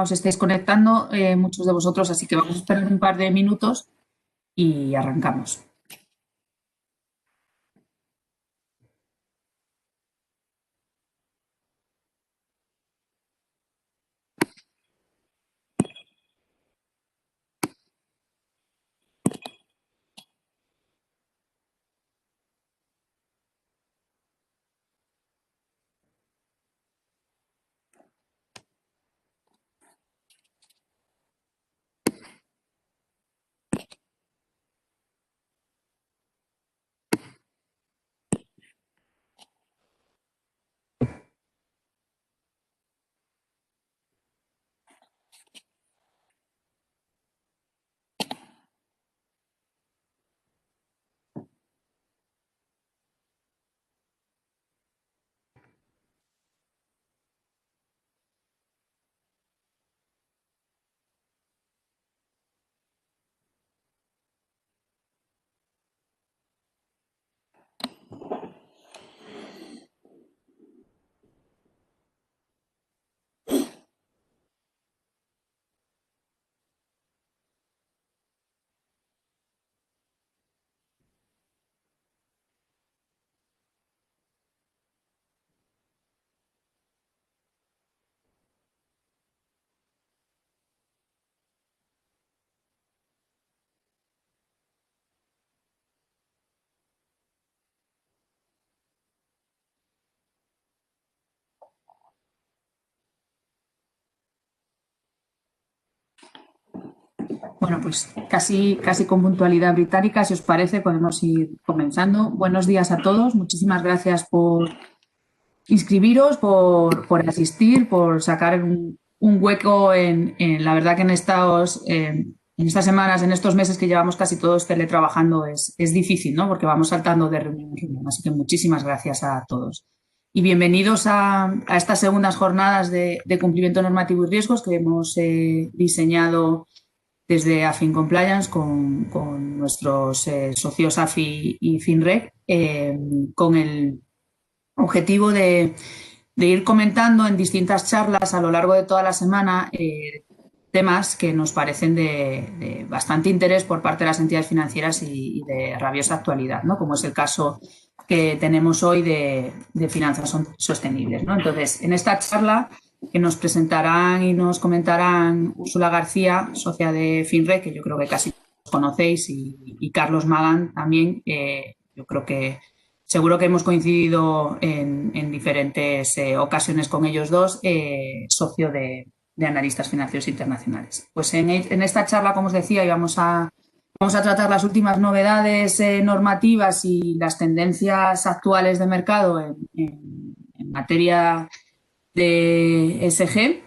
os estáis conectando, muchos de vosotros, así que vamos a esperar un par de minutos y arrancamos. Bueno, pues casi con puntualidad británica, si os parece, podemos ir comenzando. Buenos días a todos. Muchísimas gracias por inscribiros, por asistir, por sacar un hueco en la verdad que en estas semanas, en estos meses que llevamos casi todos teletrabajando es difícil, ¿no? Porque vamos saltando de reunión en reunión. Así que muchísimas gracias a todos. Y bienvenidos a estas segundas jornadas de cumplimiento normativo y riesgos que hemos diseñado desde AFIN Compliance con nuestros socios AFI y FINREC, con el objetivo de ir comentando en distintas charlas a lo largo de toda la semana temas que nos parecen de bastante interés por parte de las entidades financieras y de rabiosa actualidad, ¿no? Como es el caso que tenemos hoy de finanzas sostenibles, ¿no? Entonces, en esta charla que nos presentarán y nos comentarán Úrsula García, socia de FINREC, que yo creo que casi conocéis, y Carlos Magán también, yo creo que seguro que hemos coincidido en diferentes ocasiones con ellos dos, socio de analistas financieros internacionales. Pues en esta charla, como os decía, vamos a tratar las últimas novedades normativas y las tendencias actuales de mercado en materia de ESG.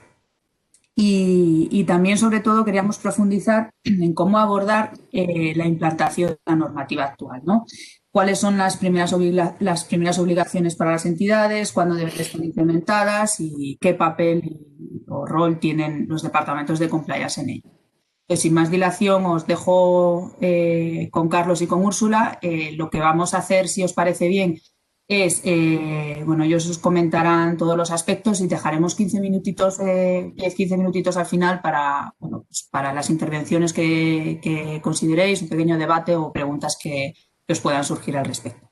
Y también, sobre todo, queríamos profundizar en cómo abordar la implantación de la normativa actual, ¿no? Cuáles son las primeras obligaciones para las entidades, cuándo deben estar implementadas y qué papel o rol tienen los departamentos de compliance en ello. Pues sin más dilación, os dejo con Carlos y con Úrsula. Lo que vamos a hacer, si os parece bien, es, bueno, ellos os comentarán todos los aspectos y dejaremos 15 minutitos al final para, bueno, pues para las intervenciones que consideréis, un pequeño debate o preguntas que os puedan surgir al respecto.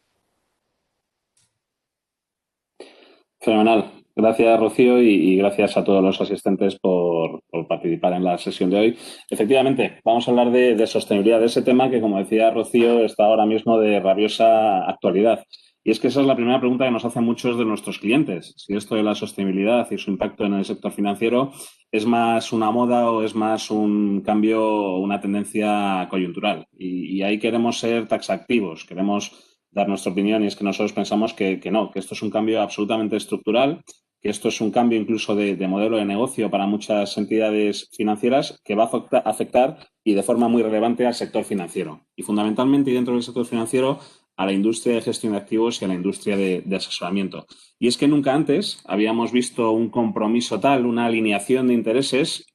Fenomenal. Gracias, Rocío, y gracias a todos los asistentes por participar en la sesión de hoy. Efectivamente, vamos a hablar de sostenibilidad, de ese tema que, como decía Rocío, está ahora mismo de rabiosa actualidad. Y es que esa es la primera pregunta que nos hacen muchos de nuestros clientes. Si esto de la sostenibilidad y su impacto en el sector financiero es más una moda o es más un cambio o una tendencia coyuntural. Y ahí queremos ser taxativos, queremos dar nuestra opinión, y es que nosotros pensamos que no, que esto es un cambio absolutamente estructural, que esto es un cambio incluso de modelo de negocio para muchas entidades financieras que va a afectar y de forma muy relevante al sector financiero. Y fundamentalmente, y dentro del sector financiero, a la industria de gestión de activos y a la industria de asesoramiento. Y es que nunca antes habíamos visto un compromiso tal, una alineación de intereses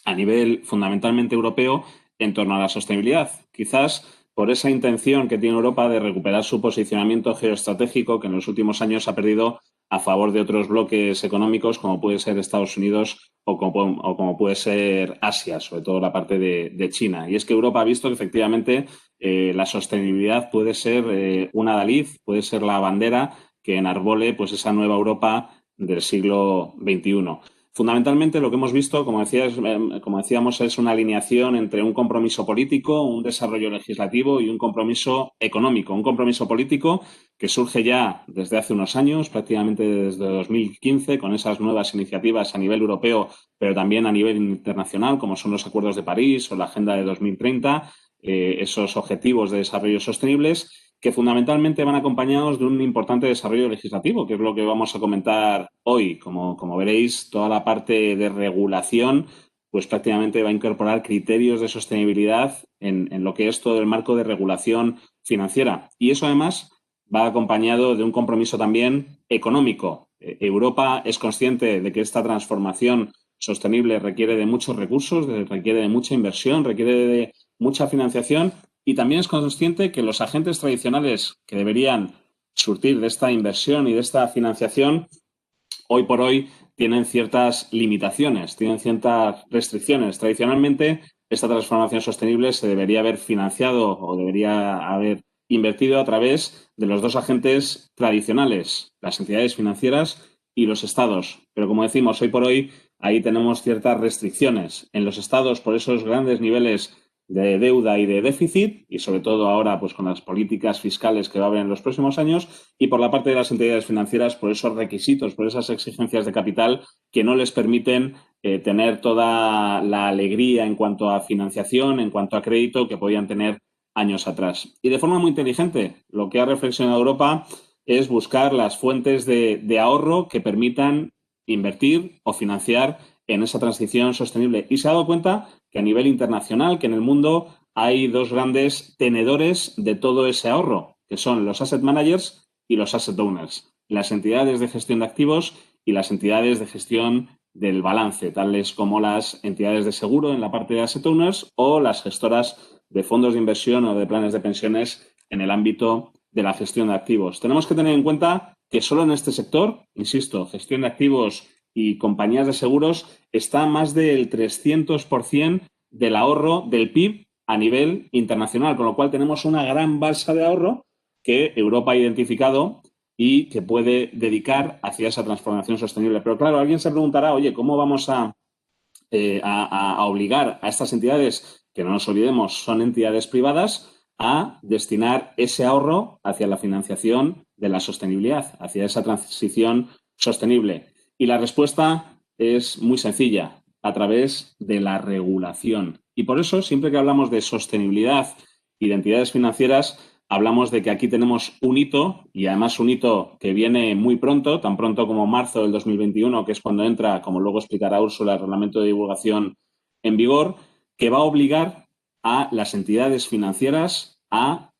a nivel fundamentalmente europeo en torno a la sostenibilidad. Quizás por esa intención que tiene Europa de recuperar su posicionamiento geoestratégico, que en los últimos años ha perdido a favor de otros bloques económicos como puede ser Estados Unidos o como puede ser Asia, sobre todo la parte de China. Y es que Europa ha visto que efectivamente la sostenibilidad puede ser un adalid, puede ser la bandera que enarbole pues, esa nueva Europa del siglo XXI. Fundamentalmente lo que hemos visto, como decíamos, es una alineación entre un compromiso político, un desarrollo legislativo y un compromiso económico. Un compromiso político que surge ya desde hace unos años, prácticamente desde 2015, con esas nuevas iniciativas a nivel europeo, pero también a nivel internacional, como son los acuerdos de París o la Agenda de 2030, esos objetivos de desarrollo sostenibles que fundamentalmente van acompañados de un importante desarrollo legislativo, que es lo que vamos a comentar hoy. Como veréis, toda la parte de regulación pues prácticamente va a incorporar criterios de sostenibilidad en lo que es todo el marco de regulación financiera. Y eso además va acompañado de un compromiso también económico. Europa es consciente de que esta transformación sostenible requiere de muchos recursos, requiere de mucha inversión, requiere de mucha financiación y también es consciente que los agentes tradicionales que deberían surtir de esta inversión y de esta financiación, hoy por hoy tienen ciertas limitaciones, tienen ciertas restricciones. Tradicionalmente, esta transformación sostenible se debería haber financiado o debería haber invertido a través de los dos agentes tradicionales, las entidades financieras y los estados. Pero como decimos, hoy por hoy ahí tenemos ciertas restricciones. En los estados, por esos grandes niveles de deuda y de déficit, y sobre todo ahora pues con las políticas fiscales que va a haber en los próximos años, y por la parte de las entidades financieras por esos requisitos, por esas exigencias de capital que no les permiten tener toda la alegría en cuanto a financiación, en cuanto a crédito que podían tener años atrás. Y de forma muy inteligente, lo que ha reflexionado Europa es buscar las fuentes de ahorro que permitan invertir o financiar en esa transición sostenible. Y se ha dado cuenta que a nivel internacional, que en el mundo hay dos grandes tenedores de todo ese ahorro, que son los asset managers y los asset owners, las entidades de gestión de activos y las entidades de gestión del balance, tales como las entidades de seguro en la parte de asset owners o las gestoras de fondos de inversión o de planes de pensiones en el ámbito de la gestión de activos. Tenemos que tener en cuenta que solo en este sector, insisto, gestión de activos y compañías de seguros, está más del 300% del ahorro del PIB a nivel internacional, con lo cual tenemos una gran balsa de ahorro que Europa ha identificado y que puede dedicar hacia esa transformación sostenible. Pero claro, alguien se preguntará, oye, ¿cómo vamos a obligar a estas entidades, que no nos olvidemos, son entidades privadas, a destinar ese ahorro hacia la financiación de la sostenibilidad, hacia esa transición sostenible? Y la respuesta es muy sencilla, a través de la regulación. Y por eso, siempre que hablamos de sostenibilidad y de entidades financieras, hablamos de que aquí tenemos un hito, y además un hito que viene muy pronto, tan pronto como marzo del 2021, que es cuando entra, como luego explicará Úrsula, el reglamento de divulgación en vigor, que va a obligar a las entidades financieras a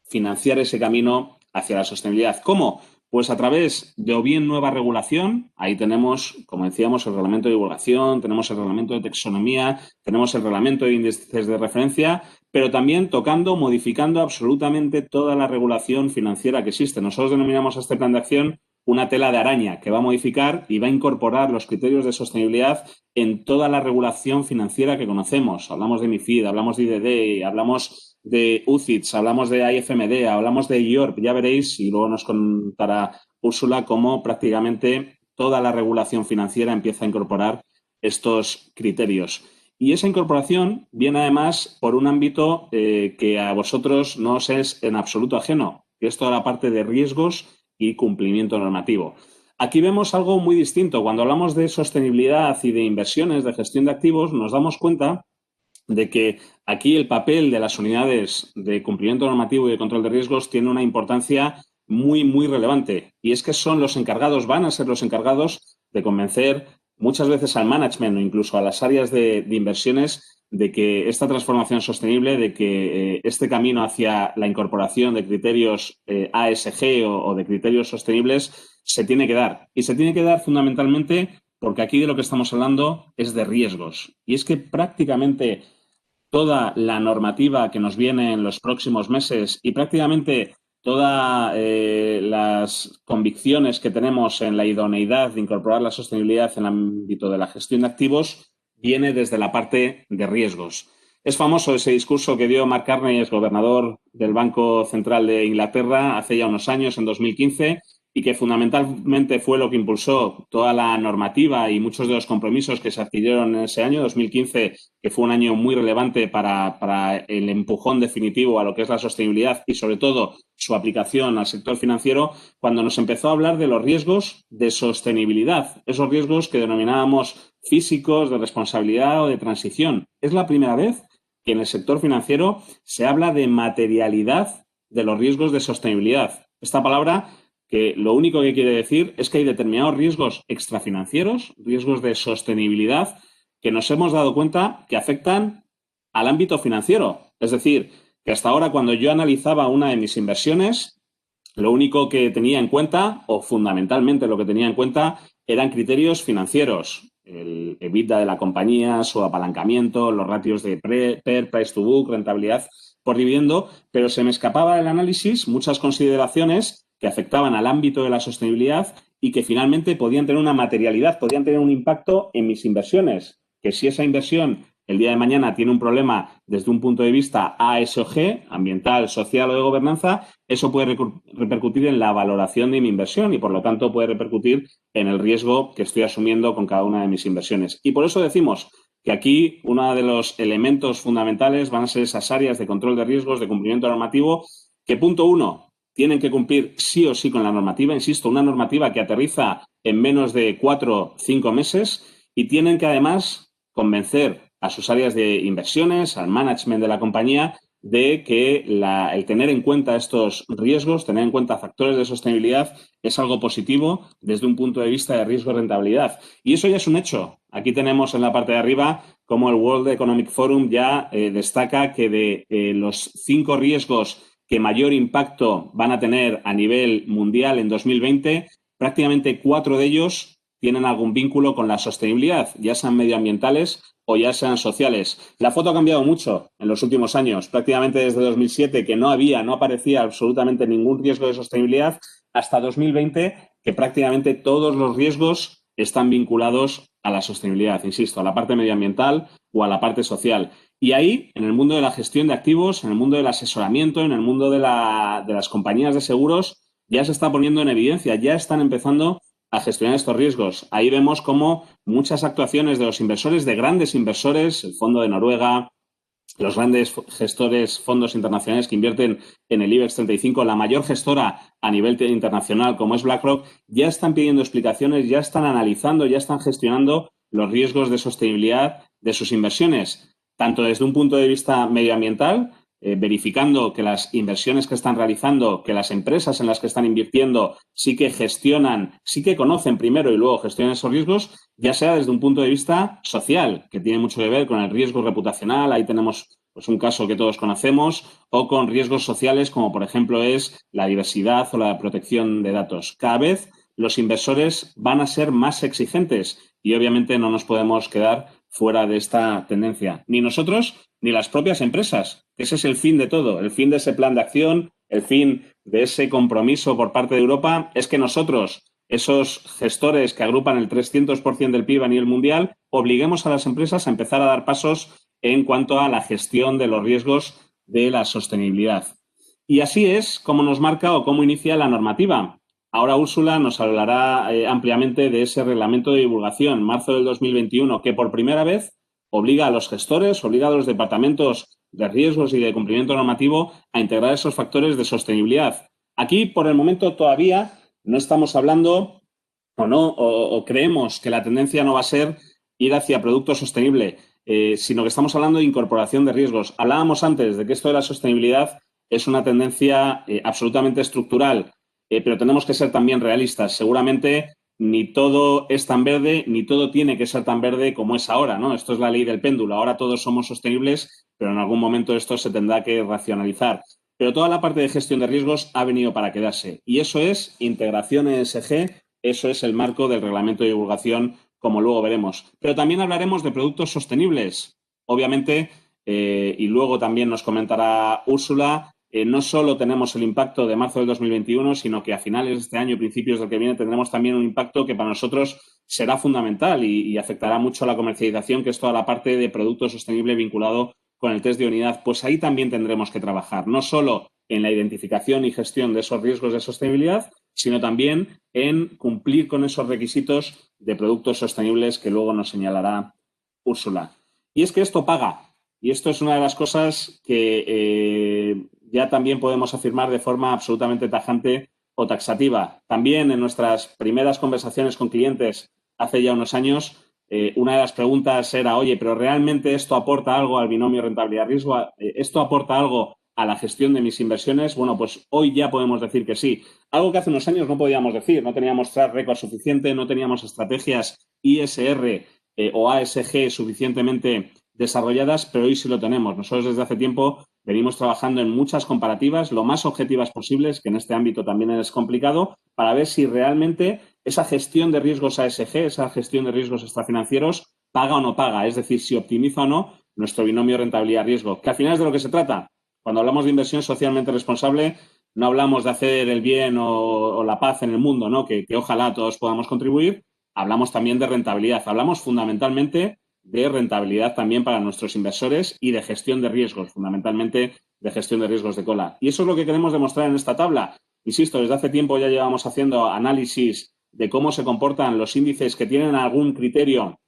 financiar ese camino hacia la sostenibilidad. ¿Cómo? Pues a través de o bien nueva regulación, ahí tenemos, como decíamos, el reglamento de divulgación, tenemos el reglamento de taxonomía, tenemos el reglamento de índices de referencia, pero también tocando, modificando absolutamente toda la regulación financiera que existe. Nosotros denominamos a este plan de acción una tela de araña que va a modificar y va a incorporar los criterios de sostenibilidad en toda la regulación financiera que conocemos. Hablamos de MiFID, hablamos de IDD, hablamos de UCITS, hablamos de IFMD, hablamos de IORP. Ya veréis, y luego nos contará Úrsula, cómo prácticamente toda la regulación financiera empieza a incorporar estos criterios. Y esa incorporación viene además por un ámbito que a vosotros no os es en absoluto ajeno, que es toda la parte de riesgos y cumplimiento normativo. Aquí vemos algo muy distinto. Cuando hablamos de sostenibilidad y de inversiones, de gestión de activos, nos damos cuenta de que aquí el papel de las unidades de cumplimiento normativo y de control de riesgos tiene una importancia muy, muy relevante. Y es que son los encargados, van a ser los encargados de convencer muchas veces al management o incluso a las áreas de inversiones de que esta transformación sostenible, de que este camino hacia la incorporación de criterios ASG o de criterios sostenibles se tiene que dar. Y se tiene que dar fundamentalmente porque aquí de lo que estamos hablando es de riesgos. Y es que prácticamente toda la normativa que nos viene en los próximos meses y prácticamente todas las convicciones que tenemos en la idoneidad de incorporar la sostenibilidad en el ámbito de la gestión de activos viene desde la parte de riesgos. Es famoso ese discurso que dio Mark Carney, ex gobernador del Banco Central de Inglaterra, hace ya unos años, en 2015, y que fundamentalmente fue lo que impulsó toda la normativa y muchos de los compromisos que se adquirieron en ese año, 2015, que fue un año muy relevante para el empujón definitivo a lo que es la sostenibilidad y, sobre todo, su aplicación al sector financiero, cuando nos empezó a hablar de los riesgos de sostenibilidad, esos riesgos que denominábamos físicos, de responsabilidad o de transición. Es la primera vez que en el sector financiero se habla de materialidad de los riesgos de sostenibilidad. Esta palabra, que lo único que quiere decir es que hay determinados riesgos extrafinancieros, riesgos de sostenibilidad, que nos hemos dado cuenta que afectan al ámbito financiero. Es decir, que hasta ahora, cuando yo analizaba una de mis inversiones, lo único que tenía en cuenta, o fundamentalmente lo que tenía en cuenta, eran criterios financieros. El EBITDA de la compañía, su apalancamiento, los ratios de PER, price to book, rentabilidad por dividendo, pero se me escapaba del análisis muchas consideraciones que afectaban al ámbito de la sostenibilidad y que finalmente podían tener una materialidad, podían tener un impacto en mis inversiones. Que si esa inversión el día de mañana tiene un problema desde un punto de vista ASG, ambiental, social o de gobernanza, eso puede repercutir en la valoración de mi inversión y, por lo tanto, puede repercutir en el riesgo que estoy asumiendo con cada una de mis inversiones. Y por eso decimos que aquí uno de los elementos fundamentales van a ser esas áreas de control de riesgos, de cumplimiento normativo, que, punto uno, tienen que cumplir sí o sí con la normativa, insisto, una normativa que aterriza en menos de 4 o 5 meses, y tienen que además convencer a sus áreas de inversiones, al management de la compañía, de que el tener en cuenta estos riesgos, tener en cuenta factores de sostenibilidad, es algo positivo desde un punto de vista de riesgo-rentabilidad. Y eso ya es un hecho. Aquí tenemos en la parte de arriba cómo el World Economic Forum ya destaca que de los 5 riesgos que mayor impacto van a tener a nivel mundial en 2020, prácticamente 4 de ellos tienen algún vínculo con la sostenibilidad, ya sean medioambientales o ya sean sociales. La foto ha cambiado mucho en los últimos años, prácticamente desde 2007, que no aparecía absolutamente ningún riesgo de sostenibilidad, hasta 2020, que prácticamente todos los riesgos están vinculados a la sostenibilidad, insisto, a la parte medioambiental o a la parte social. Y ahí, en el mundo de la gestión de activos, en el mundo del asesoramiento, en el mundo de las compañías de seguros, ya se está poniendo en evidencia, ya están empezando a gestionar estos riesgos. Ahí vemos cómo muchas actuaciones de los inversores, de grandes inversores, el Fondo de Noruega, los grandes gestores, fondos internacionales que invierten en el IBEX 35, la mayor gestora a nivel internacional como es BlackRock, ya están pidiendo explicaciones, ya están analizando, ya están gestionando los riesgos de sostenibilidad de sus inversiones, tanto desde un punto de vista medioambiental, verificando que las inversiones que están realizando, que las empresas en las que están invirtiendo sí que gestionan, sí que conocen primero y luego gestionan esos riesgos, ya sea desde un punto de vista social, que tiene mucho que ver con el riesgo reputacional. Ahí tenemos pues un caso que todos conocemos, o con riesgos sociales como por ejemplo es la diversidad o la protección de datos. Cada vez los inversores van a ser más exigentes y obviamente no nos podemos quedar fuera de esta tendencia, ni nosotros ni las propias empresas. Ese es el fin de todo, el fin de ese plan de acción, el fin de ese compromiso por parte de Europa, es que nosotros, esos gestores que agrupan el 300% del PIB a nivel mundial, obliguemos a las empresas a empezar a dar pasos en cuanto a la gestión de los riesgos de la sostenibilidad. Y así es como nos marca o cómo inicia la normativa. Ahora Úrsula nos hablará ampliamente de ese reglamento de divulgación, marzo del 2021, que por primera vez obliga a los gestores, obliga a los departamentos de riesgos y de cumplimiento normativo a integrar esos factores de sostenibilidad. Aquí, por el momento, todavía no estamos hablando o creemos que la tendencia no va a ser ir hacia producto sostenible, sino que estamos hablando de incorporación de riesgos. Hablábamos antes de que esto de la sostenibilidad es una tendencia absolutamente estructural, pero tenemos que ser también realistas. Seguramente ni todo es tan verde, ni todo tiene que ser tan verde como es ahora, ¿no? Esto es la ley del péndulo. Ahora todos somos sostenibles, pero en algún momento esto se tendrá que racionalizar. Pero toda la parte de gestión de riesgos ha venido para quedarse. Y eso es integración ESG, eso es el marco del reglamento de divulgación, como luego veremos. Pero también hablaremos de productos sostenibles. Obviamente, y luego también nos comentará Úrsula, no solo tenemos el impacto de marzo del 2021, sino que a finales de este año, principios del que viene, tendremos también un impacto que para nosotros será fundamental y afectará mucho a la comercialización, que es toda la parte de producto sostenible vinculado con el test de unidad. Pues ahí también tendremos que trabajar, no solo en la identificación y gestión de esos riesgos de sostenibilidad, sino también en cumplir con esos requisitos de productos sostenibles que luego nos señalará Úrsula. Y es que esto paga. Y esto es una de las cosas que ya también podemos afirmar de forma absolutamente tajante o taxativa. También en nuestras primeras conversaciones con clientes hace ya unos años, una de las preguntas era, oye, ¿pero realmente esto aporta algo al binomio rentabilidad-riesgo? ¿Esto aporta algo a la gestión de mis inversiones? Bueno, pues hoy ya podemos decir que sí. Algo que hace unos años no podíamos decir. No teníamos track record suficiente, no teníamos estrategias ISR o ASG suficientemente desarrolladas, pero hoy sí lo tenemos. Nosotros desde hace tiempo venimos trabajando en muchas comparativas, lo más objetivas posibles, que en este ámbito también es complicado, para ver si realmente esa gestión de riesgos ASG, esa gestión de riesgos extrafinancieros, paga o no paga, es decir, si optimiza o no nuestro binomio rentabilidad-riesgo, que al final es de lo que se trata. Cuando hablamos de inversión socialmente responsable, no hablamos de hacer el bien o la paz en el mundo, ¿no? Que ojalá todos podamos contribuir. Hablamos también de rentabilidad. Hablamos fundamentalmente de rentabilidad también para nuestros inversores y de gestión de riesgos, fundamentalmente de gestión de riesgos de cola. Y eso es lo que queremos demostrar en esta tabla. Insisto, desde hace tiempo ya llevamos haciendo análisis de cómo se comportan los índices que tienen algún criterio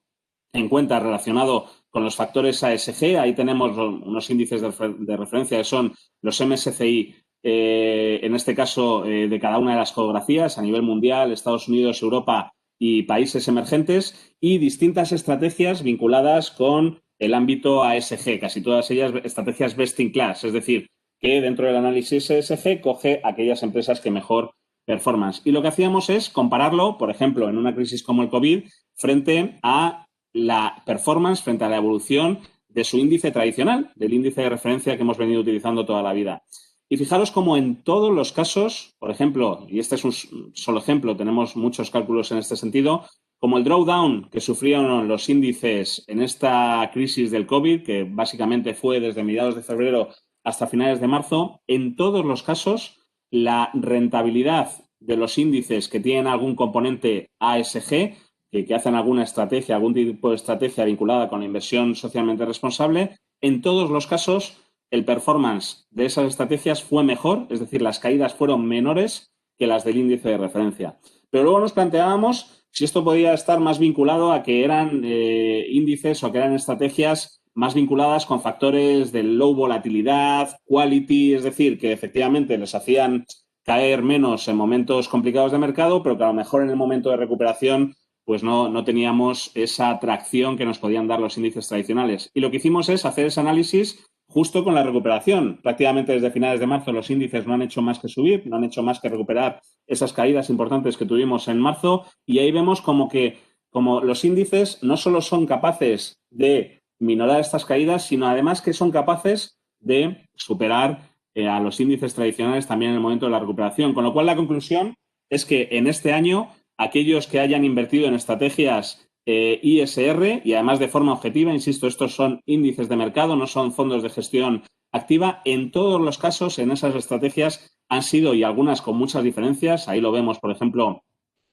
en cuenta relacionado con los factores ASG. Ahí tenemos unos índices de referencia que son los MSCI, en este caso de cada una de las geografías a nivel mundial, Estados Unidos, Europa y países emergentes, y distintas estrategias vinculadas con el ámbito ASG, casi todas ellas estrategias best in class, es decir, que dentro del análisis ESG coge aquellas empresas que mejor performance. Y lo que hacíamos es compararlo, por ejemplo, en una crisis como el COVID, frente a la performance, frente a la evolución de su índice tradicional, del índice de referencia que hemos venido utilizando toda la vida. Y fijaros cómo en todos los casos, por ejemplo, y este es un solo ejemplo, tenemos muchos cálculos en este sentido, como el drawdown que sufrieron los índices en esta crisis del COVID, que básicamente fue desde mediados de febrero hasta finales de marzo, en todos los casos la rentabilidad de los índices que tienen algún componente ASG, que hacen alguna estrategia, algún tipo de estrategia vinculada con la inversión socialmente responsable, en todos los casos el performance de esas estrategias fue mejor, es decir, las caídas fueron menores que las del índice de referencia. Pero luego nos planteábamos si esto podía estar más vinculado a que eran índices o que eran estrategias más vinculadas con factores de low volatilidad, quality, es decir, que efectivamente les hacían caer menos en momentos complicados de mercado, pero que a lo mejor en el momento de recuperación pues no teníamos esa atracción que nos podían dar los índices tradicionales. Y lo que hicimos es hacer ese análisis justo con la recuperación. Prácticamente desde finales de marzo los índices no han hecho más que subir, no han hecho más que recuperar esas caídas importantes que tuvimos en marzo, y ahí vemos como los índices no solo son capaces de minorar estas caídas, sino además que son capaces de superar a los índices tradicionales también en el momento de la recuperación. Con lo cual la conclusión es que en este año aquellos que hayan invertido en estrategias ISR, y además de forma objetiva, insisto, estos son índices de mercado, no son fondos de gestión activa, en todos los casos en esas estrategias han sido, y algunas con muchas diferencias, ahí lo vemos, por ejemplo,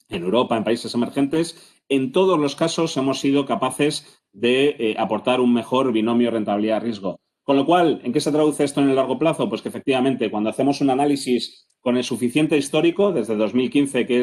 en Europa, en países emergentes, en todos los casos hemos sido capaces de aportar un mejor binomio rentabilidad-riesgo. Con lo cual, ¿en qué se traduce esto en el largo plazo? Pues que efectivamente, cuando hacemos un análisis con el suficiente histórico, desde 2015, que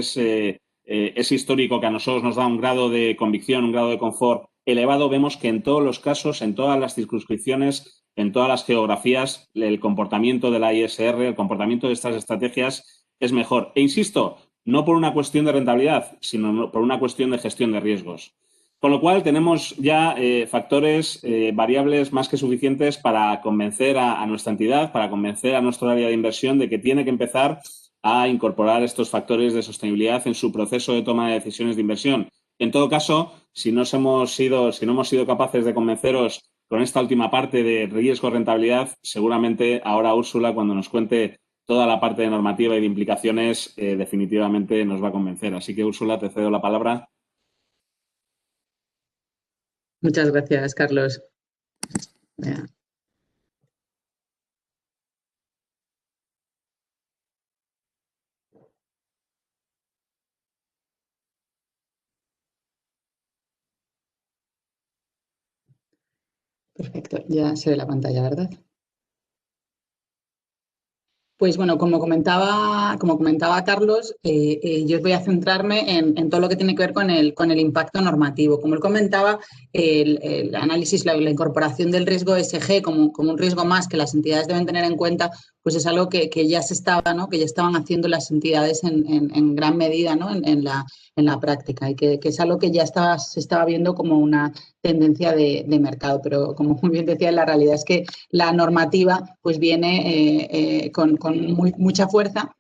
es histórico, que a nosotros nos da un grado de convicción, un grado de confort elevado, vemos que en todos los casos, en todas las circunscripciones, en todas las geografías, el comportamiento de la ISR, el comportamiento de estas estrategias es mejor. E insisto, no por una cuestión de rentabilidad, sino por una cuestión de gestión de riesgos. Con lo cual, tenemos ya factores, variables más que suficientes para convencer a nuestra entidad, para convencer a nuestro área de inversión de que tiene que empezar a incorporar estos factores de sostenibilidad en su proceso de toma de decisiones de inversión. En todo caso, si no hemos sido capaces de convenceros con esta última parte de riesgo-rentabilidad, seguramente ahora Úrsula, cuando nos cuente toda la parte de normativa y de implicaciones, definitivamente nos va a convencer. Así que, Úrsula, te cedo la palabra. Muchas gracias, Carlos. Perfecto, ya se ve la pantalla, ¿verdad? Pues bueno, como comentaba Carlos, yo voy a centrarme en todo lo que tiene que ver con el impacto normativo. Como él comentaba, el análisis, la incorporación del riesgo ESG como un riesgo más que las entidades deben tener en cuenta, pues es algo que ya se estaba, ¿no? Que ya estaban haciendo las entidades en gran medida, ¿no? en la práctica, y que es algo que ya se estaba viendo como una tendencia de mercado. Pero como muy bien decía, la realidad es que la normativa pues viene con mucha fuerza,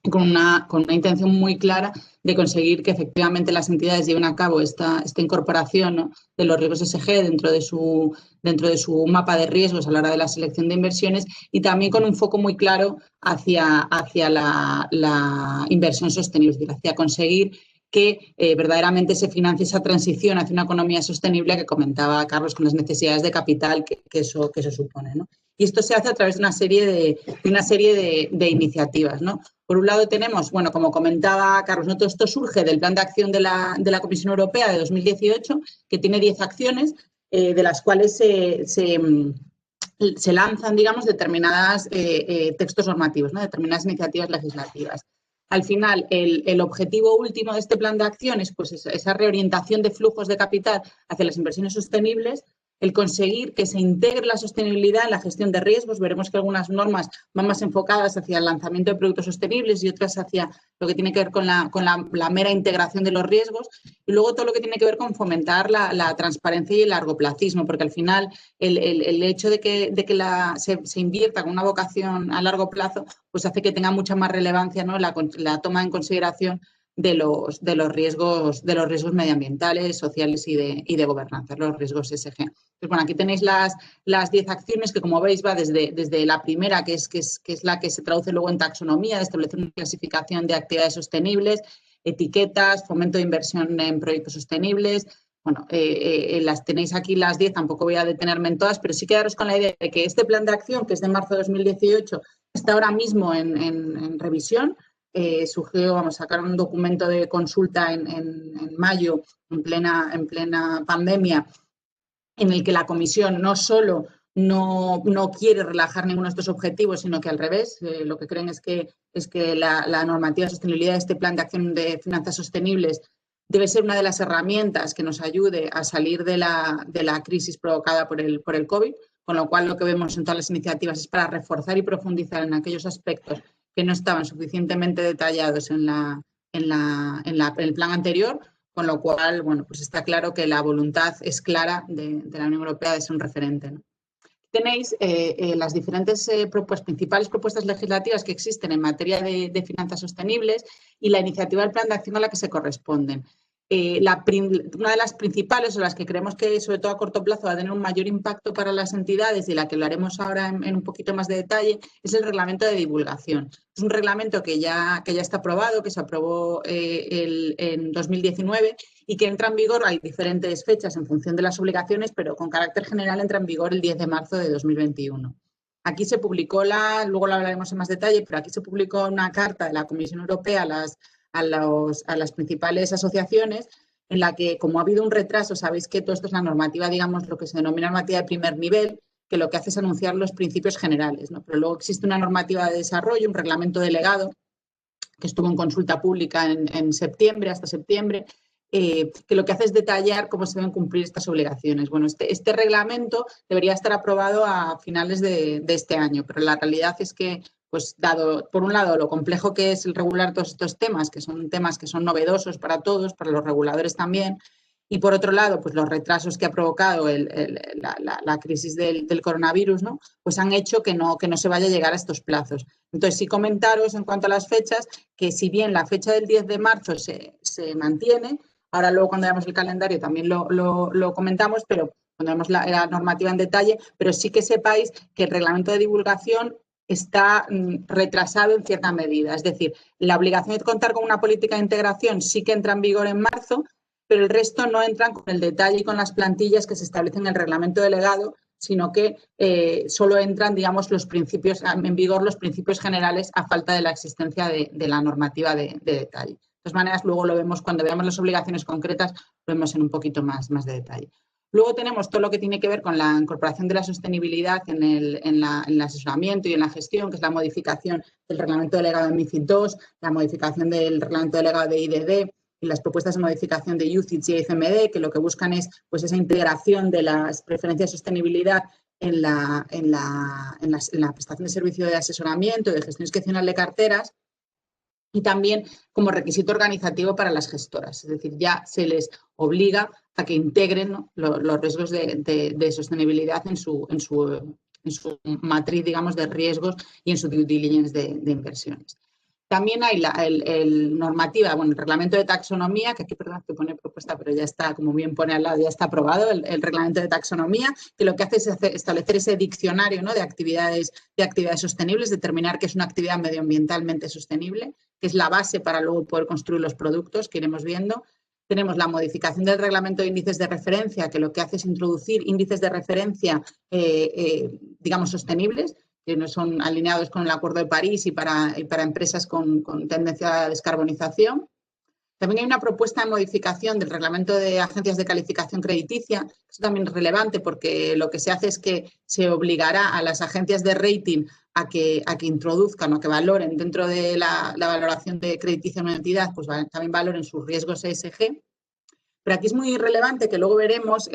con una intención muy clara de conseguir que efectivamente las entidades lleven a cabo esta incorporación, ¿no? de los riesgos ESG dentro de su mapa de riesgos a la hora de la selección de inversiones, y también con un foco muy claro hacia la inversión sostenible, hacia conseguir que verdaderamente se financie esa transición hacia una economía sostenible que comentaba Carlos, con las necesidades de capital que eso supone, ¿no? Y esto se hace a través de una serie de iniciativas, ¿no? Por un lado tenemos, bueno, como comentaba Carlos, ¿no? Todo esto surge del Plan de Acción de la Comisión Europea de 2018, que tiene 10 acciones, de las cuales se lanzan, digamos, determinados textos normativos, ¿no? Determinadas iniciativas legislativas. Al final, el objetivo último de este plan de acción es pues, esa reorientación de flujos de capital hacia las inversiones sostenibles, el conseguir que se integre la sostenibilidad en la gestión de riesgos. Veremos que algunas normas van más enfocadas hacia el lanzamiento de productos sostenibles y otras hacia lo que tiene que ver con la mera integración de los riesgos. Y luego todo lo que tiene que ver con fomentar la transparencia y el largoplacismo, porque al final el hecho de que se invierta con una vocación a largo plazo, pues hace que tenga mucha más relevancia, ¿no? la toma en consideración de los riesgos medioambientales, sociales y de gobernanza, los riesgos ESG. Pues bueno, aquí tenéis las 10 acciones que, como veis, va desde la primera, que es la que se traduce luego en taxonomía, de establecer una clasificación de actividades sostenibles, etiquetas, fomento de inversión en proyectos sostenibles. Bueno, las tenéis aquí las 10, tampoco voy a detenerme en todas, pero sí quedaros con la idea de que este plan de acción, que es de marzo de 2018, está ahora mismo en revisión. Surgió, vamos a sacar un documento de consulta en mayo, en plena pandemia, en el que la Comisión no solo no quiere relajar ninguno de estos objetivos, sino que al revés, lo que creen es que la normativa de sostenibilidad de este plan de acción de finanzas sostenibles debe ser una de las herramientas que nos ayude a salir de la crisis provocada por el COVID, con lo cual lo que vemos en todas las iniciativas es para reforzar y profundizar en aquellos aspectos que no estaban suficientemente detallados en el plan anterior, con lo cual, bueno, pues está claro que la voluntad es clara de la Unión Europea de ser un referente, ¿no? Tenéis las diferentes principales propuestas legislativas que existen en materia de finanzas sostenibles y la iniciativa del plan de acción a la que se corresponden. Una de las principales, o las que creemos que sobre todo a corto plazo va a tener un mayor impacto para las entidades, y la que hablaremos ahora en un poquito más de detalle, es el reglamento de divulgación. Es un reglamento que ya está aprobado, que se aprobó en 2019 y que entra en vigor. Hay diferentes fechas en función de las obligaciones, pero con carácter general entra en vigor el 10 de marzo de 2021. Aquí se publicó luego lo hablaremos en más detalle, pero aquí se publicó una carta de la Comisión Europea a las principales asociaciones, en la que, como ha habido un retraso, sabéis que todo esto es la normativa, digamos, lo que se denomina normativa de primer nivel, que lo que hace es anunciar los principios generales, ¿no? Pero luego existe una normativa de desarrollo, un reglamento delegado, que estuvo en consulta pública en septiembre, hasta septiembre, que lo que hace es detallar cómo se deben cumplir estas obligaciones. Bueno, este reglamento debería estar aprobado a finales de este año, pero la realidad es que, pues dado, por un lado, lo complejo que es el regular todos estos temas que son novedosos para todos, para los reguladores también, y por otro lado, pues los retrasos que ha provocado la crisis del coronavirus, ¿no? Pues han hecho que no se vaya a llegar a estos plazos. Entonces, sí comentaros en cuanto a las fechas, que si bien la fecha del 10 de marzo se mantiene, ahora luego cuando veamos el calendario también lo comentamos, pero cuando vemos la normativa en detalle, pero sí que sepáis que el reglamento de divulgación está retrasado en cierta medida. Es decir, la obligación de contar con una política de integración sí que entra en vigor en marzo, pero el resto no entran con el detalle y con las plantillas que se establecen en el reglamento delegado, sino que solo entran, digamos, en vigor los principios generales a falta de la existencia de la normativa de detalle. De todas maneras, luego lo vemos, cuando veamos las obligaciones concretas, lo vemos en un poquito más de detalle. Luego tenemos todo lo que tiene que ver con la incorporación de la sostenibilidad en el asesoramiento y en la gestión, que es la modificación del reglamento delegado de MiFID II, la modificación del reglamento delegado de IDD y las propuestas de modificación de UCITS y IFMD, que lo que buscan es pues, esa integración de las preferencias de sostenibilidad en la prestación de servicio de asesoramiento y de gestión discrecional de carteras, y también como requisito organizativo para las gestoras. Es decir, ya se les obliga a que integren, ¿no?, los riesgos de sostenibilidad en su matriz, digamos, de riesgos y en su due diligence de inversiones. También hay normativa, bueno, el reglamento de taxonomía, que aquí, perdón, que pone propuesta, pero ya está, como bien pone al lado, ya está aprobado el reglamento de taxonomía, que lo que hace es establecer ese diccionario, ¿no?, de actividades sostenibles, determinar qué es una actividad medioambientalmente sostenible, que es la base para luego poder construir los productos que iremos viendo. Tenemos la modificación del reglamento de índices de referencia, que lo que hace es introducir índices de referencia, digamos, sostenibles, que no son alineados con el Acuerdo de París y para empresas con tendencia a descarbonización. También hay una propuesta de modificación del reglamento de agencias de calificación crediticia. Eso también es relevante porque lo que se hace es que se obligará a las agencias de rating a que introduzcan o que valoren dentro de la valoración de crediticia de una entidad, pues también valoren sus riesgos ESG. Pero aquí es muy relevante que luego veremos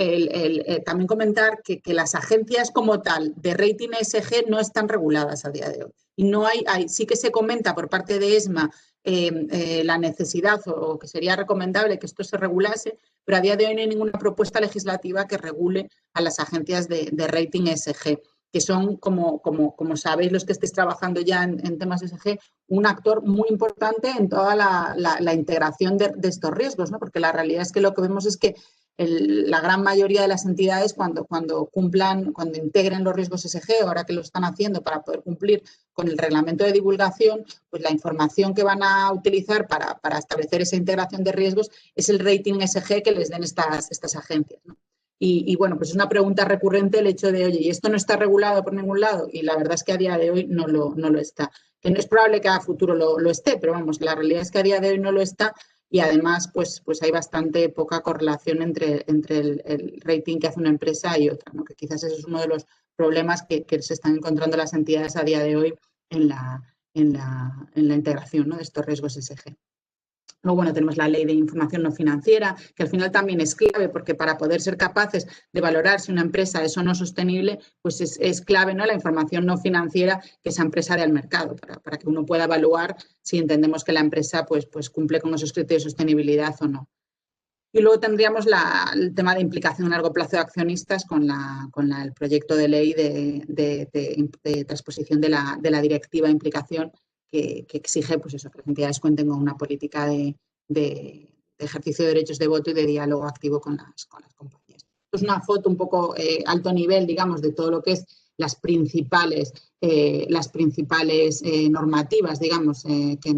también comentar que las agencias como tal de rating ESG no están reguladas a día de hoy. Y no sí que se comenta por parte de ESMA la necesidad o que sería recomendable que esto se regulase, pero a día de hoy no hay ninguna propuesta legislativa que regule a las agencias de rating ESG, que son, como sabéis los que estéis trabajando ya en temas ESG, un actor muy importante en toda la integración de estos riesgos, ¿no? Porque la realidad es que lo que vemos es que la gran mayoría de las entidades cuando integren los riesgos ESG, ahora que lo están haciendo para poder cumplir con el reglamento de divulgación, pues la información que van a utilizar para establecer esa integración de riesgos es el rating ESG que les den estas agencias, ¿no? Y bueno, pues es una pregunta recurrente el hecho de, oye, ¿y esto no está regulado por ningún lado? Y la verdad es que a día de hoy no lo está. Que no es probable que a futuro lo esté, pero vamos, la realidad es que a día de hoy no lo está y además pues hay bastante poca correlación entre el rating que hace una empresa y otra, ¿no? Que quizás ese es uno de los problemas que se están encontrando las entidades a día de hoy en la integración, ¿no?, de estos riesgos ESG. Luego, bueno, tenemos la ley de información no financiera, que al final también es clave porque para poder ser capaces de valorar si una empresa es o no sostenible, pues es clave, ¿no?, la información no financiera que esa empresa dé al mercado para que uno pueda evaluar si entendemos que la empresa pues cumple con esos criterios de sostenibilidad o no. Y luego tendríamos el tema de implicación a largo plazo de accionistas con el proyecto de ley de transposición de la directiva de implicación que exige pues eso, que las entidades cuenten con una política de ejercicio de derechos de voto y de diálogo activo con las compañías. Esto es una foto un poco alto nivel, digamos, de todo lo que es las principales normativas, digamos, que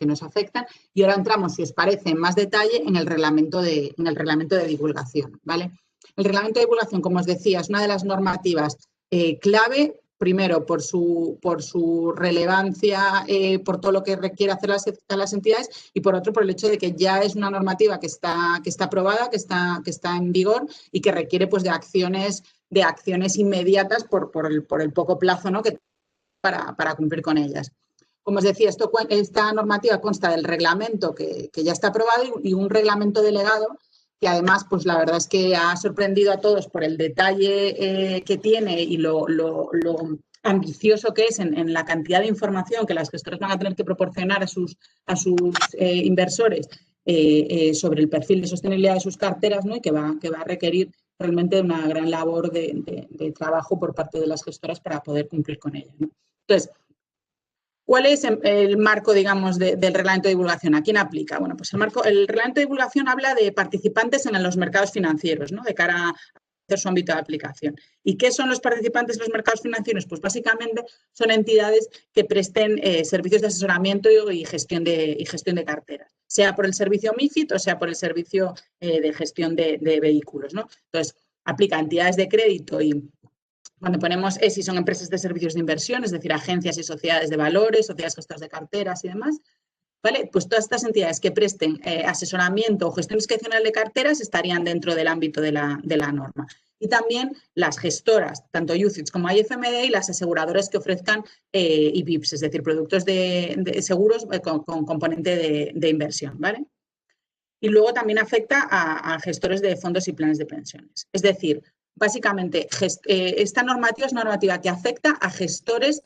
nos afectan. Y ahora entramos, si os parece, en más detalle en el reglamento de divulgación, ¿vale? El reglamento de divulgación, como os decía, es una de las normativas clave, primero por su relevancia, por todo lo que requiere hacer las entidades, y por otro por el hecho de que ya es una normativa que está aprobada, que está en vigor y que requiere pues de acciones inmediatas por el poco plazo, ¿no?, que para cumplir con ellas. Como os decía, esta normativa consta del reglamento que ya está aprobado y un reglamento delegado que además, pues la verdad es que ha sorprendido a todos por el detalle que tiene y lo ambicioso que es en la cantidad de información que las gestoras van a tener que proporcionar a sus inversores sobre el perfil de sostenibilidad de sus carteras, ¿no?, y que va a requerir realmente una gran labor de trabajo por parte de las gestoras para poder cumplir con ella, ¿no? Entonces, ¿cuál es el marco, digamos, del reglamento de divulgación? ¿A quién aplica? Bueno, pues el reglamento de divulgación habla de participantes en los mercados financieros, ¿no?, de cara a hacer su ámbito de aplicación. ¿Y qué son los participantes en los mercados financieros? Pues básicamente son entidades que presten servicios de asesoramiento y gestión de carteras, sea por el servicio MiFID o sea por el servicio de gestión de vehículos, ¿no? Entonces, aplica a entidades de crédito y cuando ponemos ESI son empresas de servicios de inversión, es decir, agencias y sociedades de valores, sociedades gestoras de carteras y demás. ¿vale? Pues todas estas entidades que presten asesoramiento o gestión discrecional de carteras estarían dentro del ámbito de la norma. Y también las gestoras, tanto UCITS como IFMD, y las aseguradoras que ofrezcan IPIPs, es decir, productos de seguros con componente de inversión, ¿vale? Y luego también afecta a gestores de fondos y planes de pensiones. Es decir, básicamente, esta normativa es normativa que afecta a gestores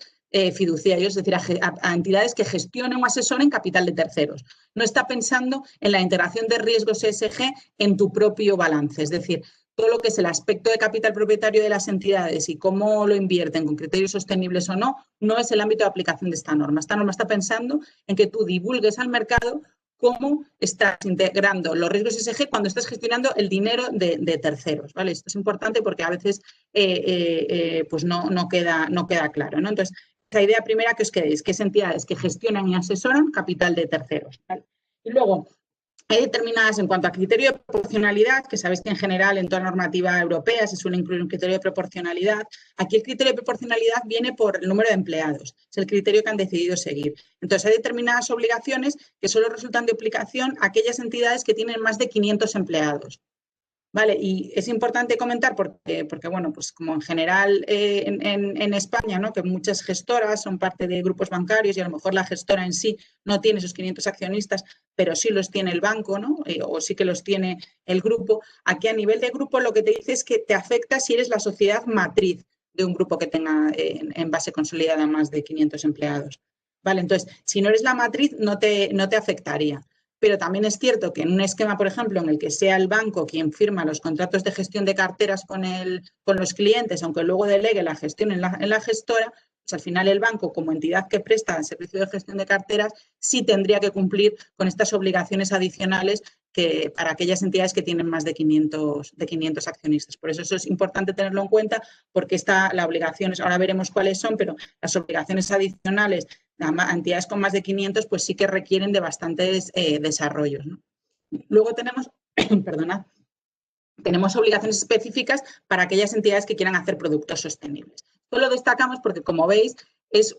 fiduciarios, es decir, a entidades que gestionen o asesoren capital de terceros. No está pensando en la integración de riesgos ESG en tu propio balance, es decir, todo lo que es el aspecto de capital propietario de las entidades y cómo lo invierten con criterios sostenibles o no, no es el ámbito de aplicación de esta norma. Esta norma está pensando en que tú divulgues al mercado cómo estás integrando los riesgos ESG cuando estás gestionando el dinero de terceros, ¿vale? Esto es importante porque a veces pues no queda claro, ¿no? Entonces, esa idea primera que os quedéis, que es entidades que gestionan y asesoran capital de terceros, ¿vale? Y luego, hay determinadas en cuanto a criterio de proporcionalidad, que sabéis que en general en toda normativa europea se suele incluir un criterio de proporcionalidad. Aquí el criterio de proporcionalidad viene por el número de empleados, es el criterio que han decidido seguir. Entonces, hay determinadas obligaciones que solo resultan de aplicación a aquellas entidades que tienen más de 500 empleados. Vale, y es importante comentar porque bueno, pues como en general en España, ¿no? Que muchas gestoras son parte de grupos bancarios y a lo mejor la gestora en sí no tiene esos 500 accionistas, pero sí los tiene el banco, ¿no? O sí que los tiene el grupo. Aquí a nivel de grupo lo que te dice es que te afecta si eres la sociedad matriz de un grupo que tenga en base consolidada más de 500 empleados. Vale, entonces, si no eres la matriz no te afectaría. Pero también es cierto que en un esquema, por ejemplo, en el que sea el banco quien firma los contratos de gestión de carteras con los clientes, aunque luego delegue la gestión en la gestora, pues al final el banco, como entidad que presta el servicio de gestión de carteras, sí tendría que cumplir con estas obligaciones adicionales que para aquellas entidades que tienen más de 500 accionistas. Por eso es importante tenerlo en cuenta, porque la obligación, ahora veremos cuáles son, pero las obligaciones adicionales a entidades con más de 500, pues sí que requieren de bastantes desarrollos, ¿no? Luego tenemos, tenemos obligaciones específicas para aquellas entidades que quieran hacer productos sostenibles. Esto lo destacamos porque, como veis, es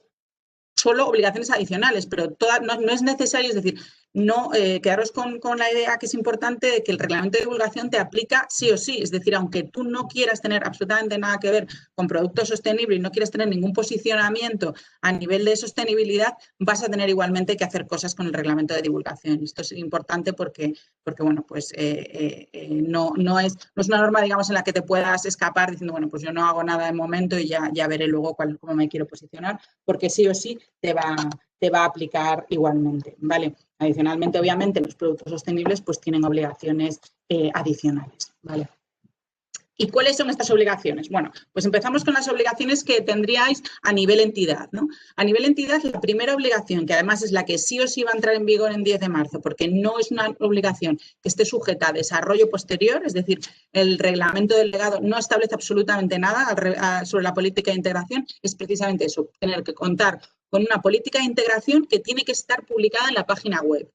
solo obligaciones adicionales, pero no es necesario, es decir, no quedaros con la idea que es importante de que el reglamento de divulgación te aplica sí o sí, es decir, aunque tú no quieras tener absolutamente nada que ver con productos sostenibles y no quieras tener ningún posicionamiento a nivel de sostenibilidad, vas a tener igualmente que hacer cosas con el reglamento de divulgación. Esto es importante porque bueno, pues no es una norma, digamos, en la que te puedas escapar diciendo, bueno, pues yo no hago nada de momento y ya veré luego cómo me quiero posicionar, porque sí o sí te va a aplicar igualmente, ¿vale? Adicionalmente, obviamente, los productos sostenibles pues tienen obligaciones adicionales, ¿vale? ¿Y cuáles son estas obligaciones? Bueno, pues empezamos con las obligaciones que tendríais a nivel entidad, ¿no? A nivel entidad, la primera obligación, que además es la que sí o sí va a entrar en vigor en 10 de marzo, porque no es una obligación que esté sujeta a desarrollo posterior, es decir, el reglamento delegado no establece absolutamente nada sobre la política de integración, es precisamente eso, tener que contar con una política de integración que tiene que estar publicada en la página web.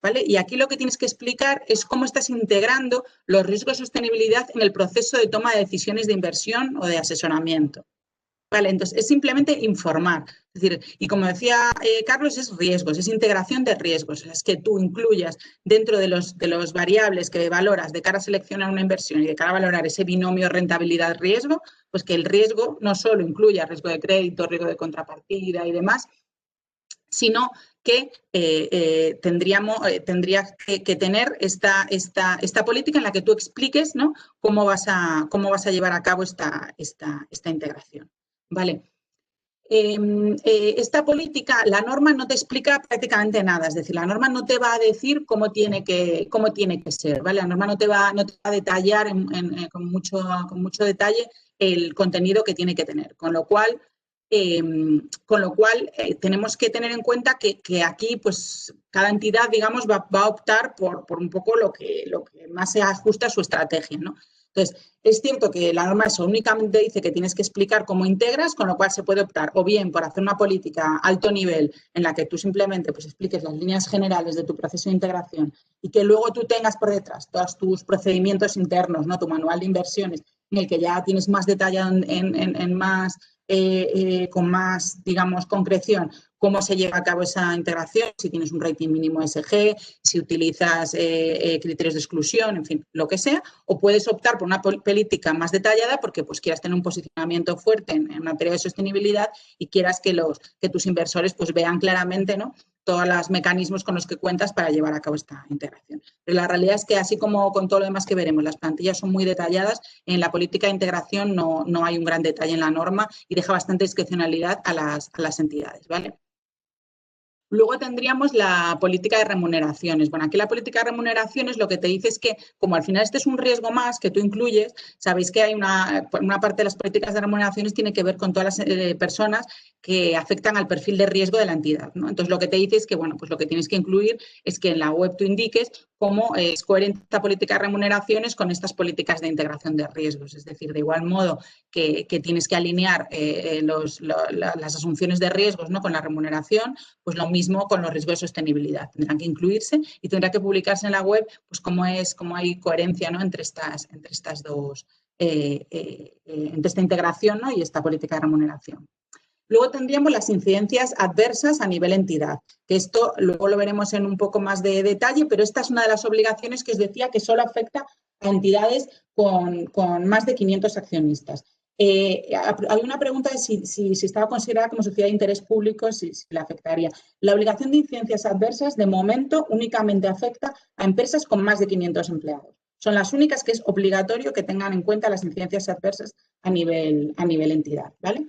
¿Vale? Y aquí lo que tienes que explicar es cómo estás integrando los riesgos de sostenibilidad en el proceso de toma de decisiones de inversión o de asesoramiento. ¿Vale? Entonces, es simplemente informar. Es decir, y como decía Carlos, es riesgos, es integración de riesgos. Es que tú incluyas dentro de los variables que valoras de cara a seleccionar una inversión y de cara a valorar ese binomio rentabilidad-riesgo, pues que el riesgo no solo incluya riesgo de crédito, riesgo de contrapartida y demás, sino que tendría que tener esta política en la que tú expliques, ¿no? cómo vas a llevar a cabo esta integración. ¿Vale? Esta política, la norma no te explica prácticamente nada, es decir, la norma no te va a decir cómo tiene que ser, ¿vale? La norma no te va a detallar con mucho detalle el contenido que tiene que tener, con lo cual tenemos que tener en cuenta que aquí pues cada entidad, digamos, va a optar por un poco lo que más se ajusta a su estrategia, ¿no? Entonces, es cierto que la norma eso únicamente dice que tienes que explicar cómo integras, con lo cual se puede optar o bien por hacer una política alto nivel en la que tú simplemente pues, expliques las líneas generales de tu proceso de integración y que luego tú tengas por detrás todos tus procedimientos internos, ¿no? Tu manual de inversiones, en el que ya tienes más detallado en más con más, digamos, concreción cómo se lleva a cabo esa integración, si tienes un rating mínimo ESG, si utilizas criterios de exclusión, en fin, lo que sea, o puedes optar por una política más detallada porque pues quieras tener un posicionamiento fuerte en materia de sostenibilidad y quieras que tus inversores pues vean claramente, ¿no?, todos los mecanismos con los que cuentas para llevar a cabo esta integración. Pero la realidad es que, así como con todo lo demás que veremos, las plantillas son muy detalladas, en la política de integración no hay un gran detalle en la norma y deja bastante discrecionalidad a las entidades, ¿vale? Luego tendríamos la política de remuneraciones. Bueno, aquí la política de remuneraciones lo que te dice es que, como al final este es un riesgo más que tú incluyes, sabéis que hay una parte de las políticas de remuneraciones tiene que ver con todas las personas que afectan al perfil de riesgo de la entidad, ¿no? Entonces, lo que te dice es que, bueno, pues lo que tienes que incluir es que en la web tú indiques cómo es coherente esta política de remuneraciones con estas políticas de integración de riesgos. Es decir, de igual modo que tienes que alinear las asunciones de riesgos, ¿no?, con la remuneración, pues lo mismo con los riesgos de sostenibilidad. Tendrán que incluirse y tendrá que publicarse en la web pues cómo hay coherencia, ¿no?, entre estas dos, entre esta integración, ¿no?, y esta política de remuneración. Luego tendríamos las incidencias adversas a nivel entidad, que esto luego lo veremos en un poco más de detalle, pero esta es una de las obligaciones que os decía que solo afecta a entidades con más de 500 accionistas. Hay una pregunta de si estaba considerada como sociedad de interés público, si le afectaría. La obligación de incidencias adversas, de momento, únicamente afecta a empresas con más de 500 empleados. Son las únicas que es obligatorio que tengan en cuenta las incidencias adversas a nivel entidad, ¿vale?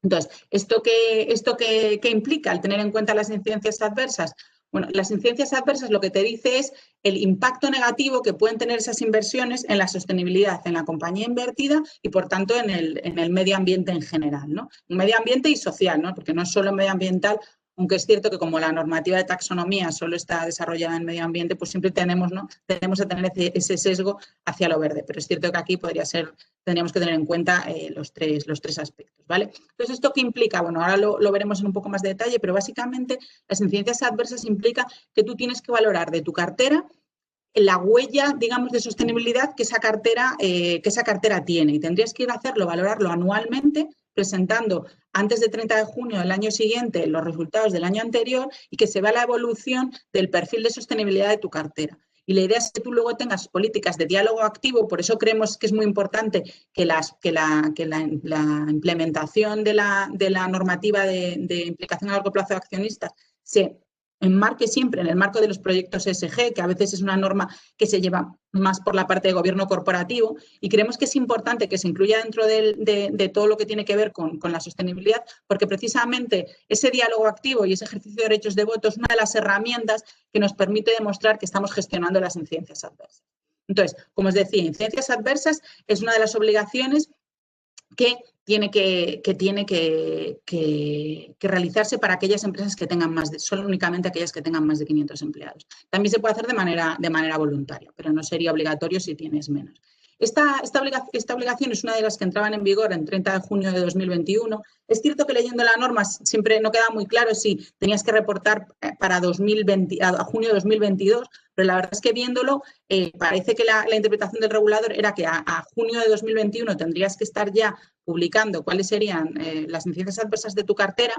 Entonces, ¿esto qué implica el tener en cuenta las incidencias adversas? Bueno, las incidencias adversas lo que te dice es el impacto negativo que pueden tener esas inversiones en la sostenibilidad, en la compañía invertida y, por tanto, en el medio ambiente en general, ¿no? Un medio ambiente y social, ¿no?, porque no es solo medioambiental, aunque es cierto que como la normativa de taxonomía solo está desarrollada en medio ambiente, pues siempre tenemos que tener ese sesgo hacia lo verde. Pero es cierto que aquí tendríamos que tener en cuenta los tres aspectos, ¿vale? Entonces, ¿esto qué implica? Bueno, ahora lo veremos en un poco más de detalle, pero básicamente las incidencias adversas implica que tú tienes que valorar de tu cartera la huella, digamos, de sostenibilidad que esa cartera tiene, y tendrías que ir a hacerlo, valorarlo anualmente, presentando antes de 30 de junio del año siguiente los resultados del año anterior y que se vea la evolución del perfil de sostenibilidad de tu cartera. Y la idea es que tú luego tengas políticas de diálogo activo, por eso creemos que es muy importante que la implementación de la normativa de implicación a largo plazo de accionistas se enmarque siempre en el marco de los proyectos ESG, que a veces es una norma que se lleva más por la parte de gobierno corporativo, y creemos que es importante que se incluya dentro de todo lo que tiene que ver con la sostenibilidad, porque precisamente ese diálogo activo y ese ejercicio de derechos de voto es una de las herramientas que nos permite demostrar que estamos gestionando las incidencias adversas. Entonces, como os decía, incidencias adversas es una de las obligaciones que tiene que realizarse para aquellas empresas que tengan solo únicamente aquellas que tengan más de 500 empleados. También se puede hacer de manera voluntaria, pero no sería obligatorio si tienes menos. Esta obligación es una de las que entraban en vigor en 30 de junio de 2021. Es cierto que leyendo la norma siempre no queda muy claro si tenías que reportar para a junio de 2022, pero la verdad es que viéndolo parece que la interpretación del regulador era que a junio de 2021 tendrías que estar ya publicando cuáles serían las incidencias adversas de tu cartera.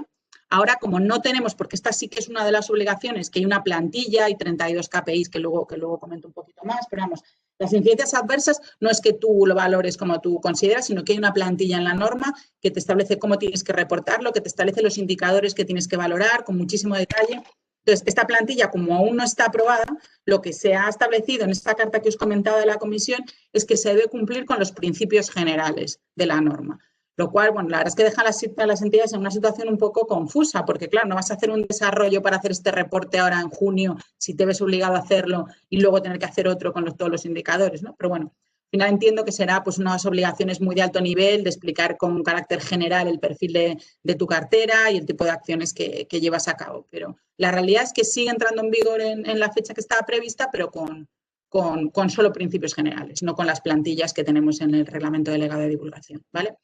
Ahora, como no tenemos, porque esta sí que es una de las obligaciones, que hay una plantilla y 32 KPIs que luego comento un poquito más, pero vamos, las incidencias adversas no es que tú lo valores como tú consideras, sino que hay una plantilla en la norma que te establece cómo tienes que reportarlo, que te establece los indicadores que tienes que valorar con muchísimo detalle. Entonces, esta plantilla, como aún no está aprobada, lo que se ha establecido en esta carta que os comentaba de la Comisión es que se debe cumplir con los principios generales de la norma. Lo cual, bueno, la verdad es que deja a las entidades en una situación un poco confusa, porque claro, no vas a hacer un desarrollo para hacer este reporte ahora en junio si te ves obligado a hacerlo y luego tener que hacer otro con todos los indicadores, ¿no? Pero bueno, al final entiendo que será pues unas obligaciones muy de alto nivel de explicar con un carácter general el perfil de tu cartera y el tipo de acciones que llevas a cabo. Pero la realidad es que sigue entrando en vigor en la fecha que estaba prevista, pero con solo principios generales, no con las plantillas que tenemos en el reglamento delegado de divulgación, ¿vale?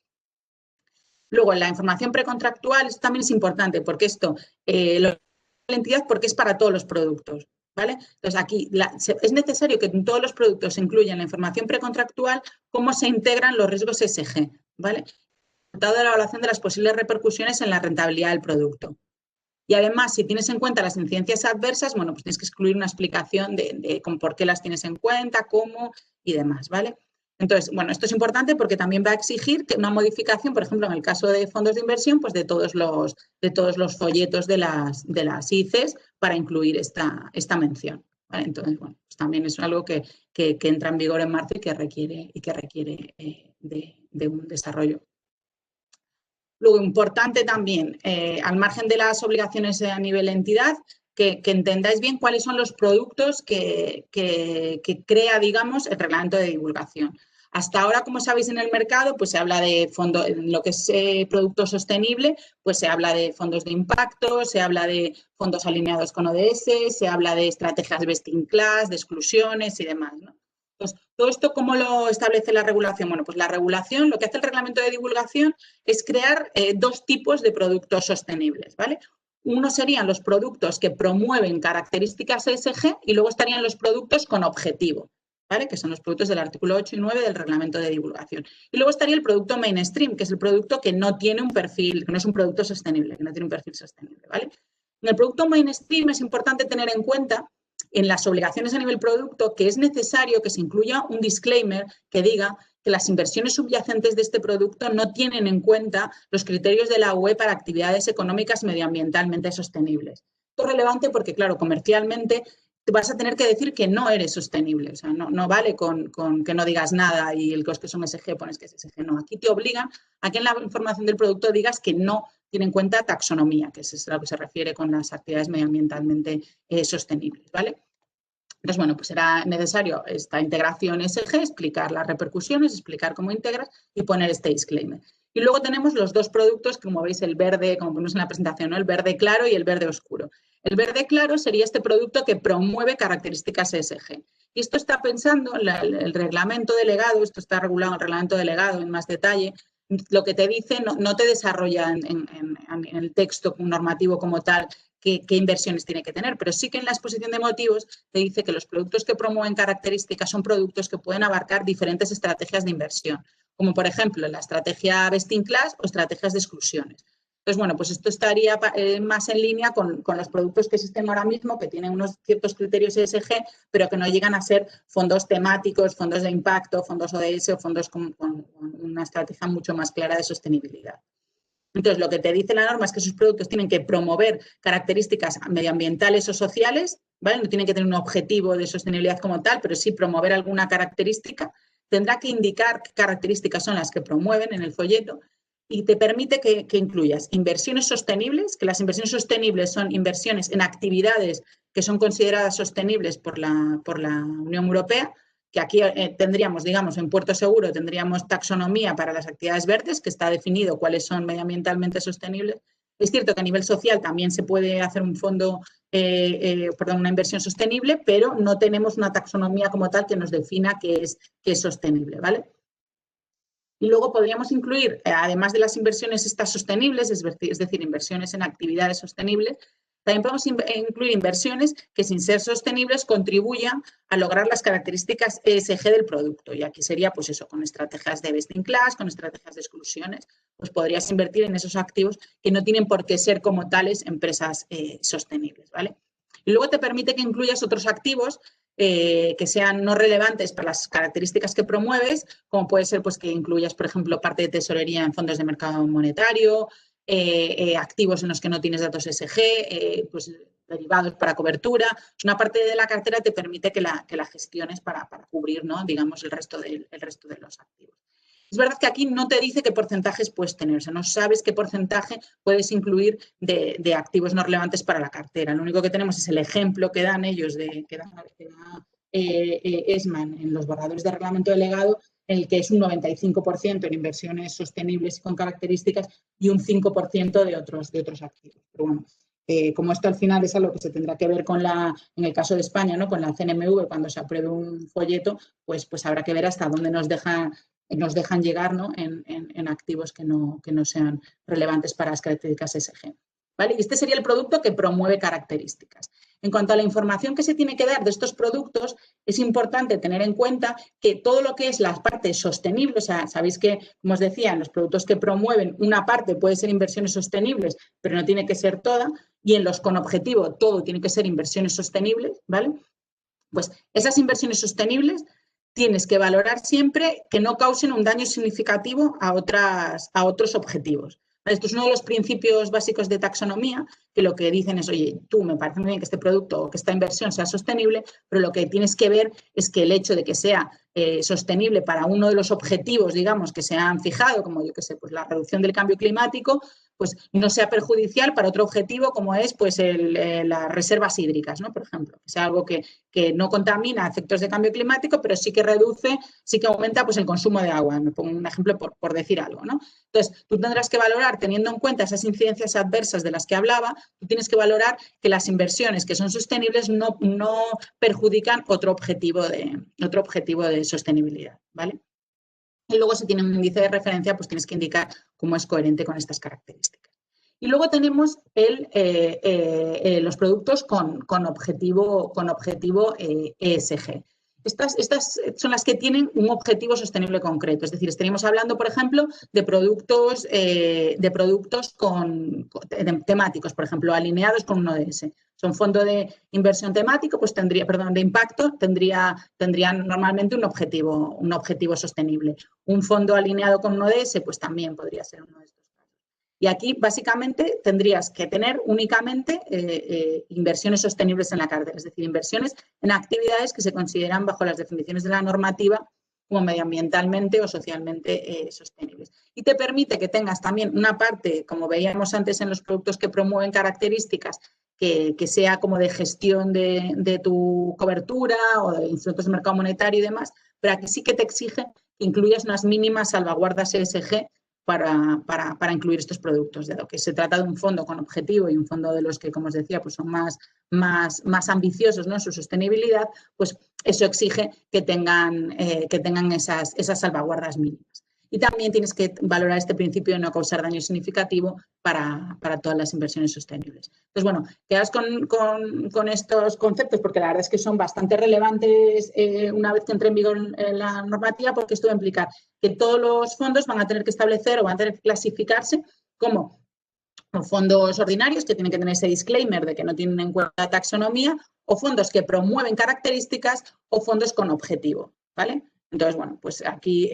Luego, en la información precontractual, esto también es importante, porque la entidad, porque es para todos los productos, ¿vale? Entonces, aquí es necesario que en todos los productos se incluya en la información precontractual cómo se integran los riesgos ESG, ¿vale? resultado de la evaluación de las posibles repercusiones en la rentabilidad del producto. Y además, si tienes en cuenta las incidencias adversas, bueno, pues tienes que excluir una explicación de por qué las tienes en cuenta, cómo y demás, ¿vale? Entonces, bueno, esto es importante porque también va a exigir que una modificación, por ejemplo, en el caso de fondos de inversión, pues de todos los folletos de las ICES para incluir esta mención, ¿vale? Entonces, bueno, pues también es algo que entra en vigor en marzo y que requiere de un desarrollo. Luego, importante también, al margen de las obligaciones a nivel entidad, que entendáis bien cuáles son los productos que crea, digamos, el reglamento de divulgación. Hasta ahora, como sabéis, en el mercado, pues se habla de fondos, en lo que es producto sostenible, pues se habla de fondos de impacto, se habla de fondos alineados con ODS, se habla de estrategias best in class, de exclusiones y demás, ¿no? Pues, ¿todo esto cómo lo establece la regulación? Bueno, pues la regulación, lo que hace el reglamento de divulgación es crear dos tipos de productos sostenibles, ¿vale? Uno serían los productos que promueven características ESG y luego estarían los productos con objetivo, ¿vale? Que son los productos del artículo 8 y 9 del reglamento de divulgación. Y luego estaría el producto mainstream, que es el producto que no tiene un perfil, que no es un producto sostenible, que no tiene un perfil sostenible, ¿vale? En el producto mainstream es importante tener en cuenta en las obligaciones a nivel producto que es necesario que se incluya un disclaimer que diga que las inversiones subyacentes de este producto no tienen en cuenta los criterios de la UE para actividades económicas medioambientalmente sostenibles. Esto es relevante porque, claro, comercialmente te vas a tener que decir que no eres sostenible. O sea, no vale con que no digas nada y el que son SG pones que es SG. No, aquí te obligan a que en la información del producto digas que no tiene en cuenta taxonomía, que es a lo que se refiere con las actividades medioambientalmente sostenibles, ¿vale? Entonces, bueno, pues será necesario esta integración SG, explicar las repercusiones, explicar cómo integras y poner este disclaimer. Y luego tenemos los dos productos, como veis, el verde, como ponemos en la presentación, ¿no? El verde claro y el verde oscuro. El verde claro sería este producto que promueve características ESG. Y esto está pensando en el reglamento delegado, esto está regulado en el reglamento delegado en más detalle. Lo que te dice no te desarrolla en el texto normativo como tal qué inversiones tiene que tener, pero sí que en la exposición de motivos te dice que los productos que promueven características son productos que pueden abarcar diferentes estrategias de inversión, como por ejemplo la estrategia best in class o estrategias de exclusiones. Entonces, bueno, pues esto estaría más en línea con los productos que existen ahora mismo, que tienen unos ciertos criterios ESG, pero que no llegan a ser fondos temáticos, fondos de impacto, fondos ODS o fondos con una estrategia mucho más clara de sostenibilidad. Entonces, lo que te dice la norma es que esos productos tienen que promover características medioambientales o sociales, ¿vale? No tienen que tener un objetivo de sostenibilidad como tal, pero sí promover alguna característica. Tendrá que indicar qué características son las que promueven en el folleto y te permite que incluyas inversiones sostenibles, que las inversiones sostenibles son inversiones en actividades que son consideradas sostenibles por la Unión Europea, que aquí tendríamos, digamos, en Puerto Seguro tendríamos taxonomía para las actividades verdes, que está definido cuáles son medioambientalmente sostenibles. Es cierto que a nivel social también se puede hacer un fondo, una inversión sostenible, pero no tenemos una taxonomía como tal que nos defina qué es sostenible, ¿vale? Y luego podríamos incluir, además de las inversiones estas sostenibles, es decir, inversiones en actividades sostenibles, también podemos incluir inversiones que, sin ser sostenibles, contribuyan a lograr las características ESG del producto. Y aquí sería, pues eso, con estrategias de best in class, con estrategias de exclusiones, pues podrías invertir en esos activos que no tienen por qué ser como tales empresas sostenibles, ¿vale? Y luego te permite que incluyas otros activos que sean no relevantes para las características que promueves, como puede ser pues, que incluyas, por ejemplo, parte de tesorería en fondos de mercado monetario, activos en los que no tienes datos ESG, pues derivados para cobertura. Una parte de la cartera te permite que la gestiones para cubrir, ¿no? Digamos, el resto de los activos. Es verdad que aquí no te dice qué porcentajes puedes tener, o sea, no sabes qué porcentaje puedes incluir de activos no relevantes para la cartera. Lo único que tenemos es el ejemplo que dan ellos, que da ESMA en los borradores de reglamento delegado, en el que es un 95% en inversiones sostenibles con características y un 5% de otros activos. Pero bueno, como esto al final es algo que se tendrá que ver en el caso de España, ¿no? Con la CNMV, cuando se apruebe un folleto, pues habrá que ver hasta dónde nos dejan llegar, ¿no? en activos que no sean relevantes para las características ESG. ¿Vale? Y este sería el producto que promueve características. En cuanto a la información que se tiene que dar de estos productos, es importante tener en cuenta que todo lo que es la parte sostenible, o sea, sabéis que, como os decía, en los productos que promueven una parte puede ser inversiones sostenibles, pero no tiene que ser toda, y en los con objetivo todo tiene que ser inversiones sostenibles, ¿vale? Pues esas inversiones sostenibles tienes que valorar siempre que no causen un daño significativo a otros objetivos. Esto es uno de los principios básicos de taxonomía, que lo que dicen es, oye, tú me parece muy bien que este producto o que esta inversión sea sostenible, pero lo que tienes que ver es que el hecho de que sea sostenible para uno de los objetivos, digamos, que se han fijado, como yo que sé, pues la reducción del cambio climático, pues no sea perjudicial para otro objetivo como es pues las reservas hídricas, ¿no? Por ejemplo, que sea algo que no contamina efectos de cambio climático, pero sí que reduce, sí que aumenta pues el consumo de agua. Me pongo un ejemplo por decir algo, ¿no? Entonces, tú tendrás que valorar, teniendo en cuenta esas incidencias adversas de las que hablaba, tú tienes que valorar que las inversiones que son sostenibles no perjudican otro objetivo de sostenibilidad, ¿vale? Y luego, si tiene un índice de referencia, pues tienes que indicar cómo es coherente con estas características. Y luego tenemos los productos con objetivo ESG. Estas son las que tienen un objetivo sostenible concreto. Es decir, estaríamos hablando, por ejemplo, de productos temáticos, por ejemplo, alineados con un ODS. Son fondo de inversión temático, pues de impacto, tendrían normalmente un objetivo sostenible. Un fondo alineado con un ODS, pues también podría ser uno de estos. Y aquí, básicamente, tendrías que tener únicamente inversiones sostenibles en la cartera, es decir, inversiones en actividades que se consideran bajo las definiciones de la normativa como medioambientalmente o socialmente sostenibles. Y te permite que tengas también una parte, como veíamos antes en los productos que promueven características, que sea como de gestión de tu cobertura o de instrumentos de mercado monetario y demás, pero aquí sí que te exige que incluyas unas mínimas salvaguardas ESG para incluir estos productos, de lo que se trata de un fondo con objetivo y un fondo de los que, como os decía, pues son más ambiciosos, ¿no?, en su sostenibilidad, pues eso exige que tengan esas salvaguardas mínimas. Y también tienes que valorar este principio de no causar daño significativo para todas las inversiones sostenibles. Entonces, bueno, quedaos con estos conceptos porque la verdad es que son bastante relevantes una vez que entre en vigor la normativa, porque esto va a implicar que todos los fondos van a tener que establecer o van a tener que clasificarse como fondos ordinarios, que tienen que tener ese disclaimer de que no tienen en cuenta taxonomía, o fondos que promueven características o fondos con objetivo, ¿vale? Entonces, bueno, pues aquí,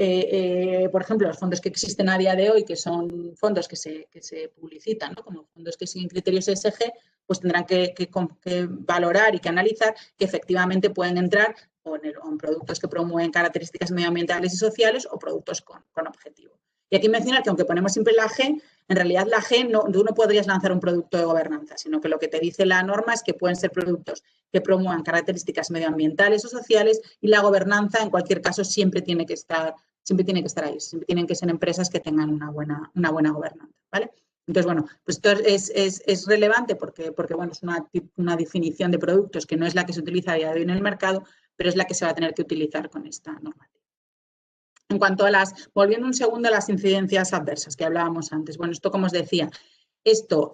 por ejemplo, los fondos que existen a día de hoy, que son fondos que se publicitan, ¿no?, como fondos que siguen criterios ESG, pues tendrán que valorar y que analizar que efectivamente pueden entrar en productos que promueven características medioambientales y sociales o productos con objetivo. Y aquí mencionar que aunque ponemos siempre la G, en realidad la G tú no podrías lanzar un producto de gobernanza, sino que lo que te dice la norma es que pueden ser productos que promuevan características medioambientales o sociales, y la gobernanza, en cualquier caso, siempre tiene que estar ahí, siempre tienen que ser empresas que tengan una buena gobernanza, ¿vale? Entonces, bueno, pues esto es relevante porque bueno, es una definición de productos que no es la que se utiliza a día de hoy en el mercado, pero es la que se va a tener que utilizar con esta normativa. En cuanto a volviendo un segundo a las incidencias adversas que hablábamos antes. Bueno, esto, como os decía, esto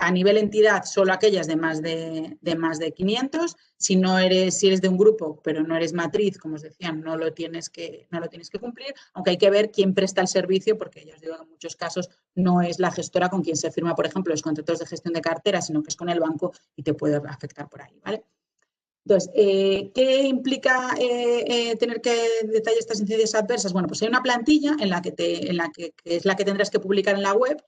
a nivel entidad solo aquellas de más de 500. Si eres de un grupo pero no eres matriz, como os decía, no lo tienes que cumplir, aunque hay que ver quién presta el servicio, porque ya os digo que en muchos casos no es la gestora con quien se firma, por ejemplo, los contratos de gestión de cartera, sino que es con el banco y te puede afectar por ahí, ¿vale? Entonces, ¿qué implica tener que detallar estas incidencias adversas? Bueno, pues hay una plantilla en la que es la que tendrás que publicar en la web,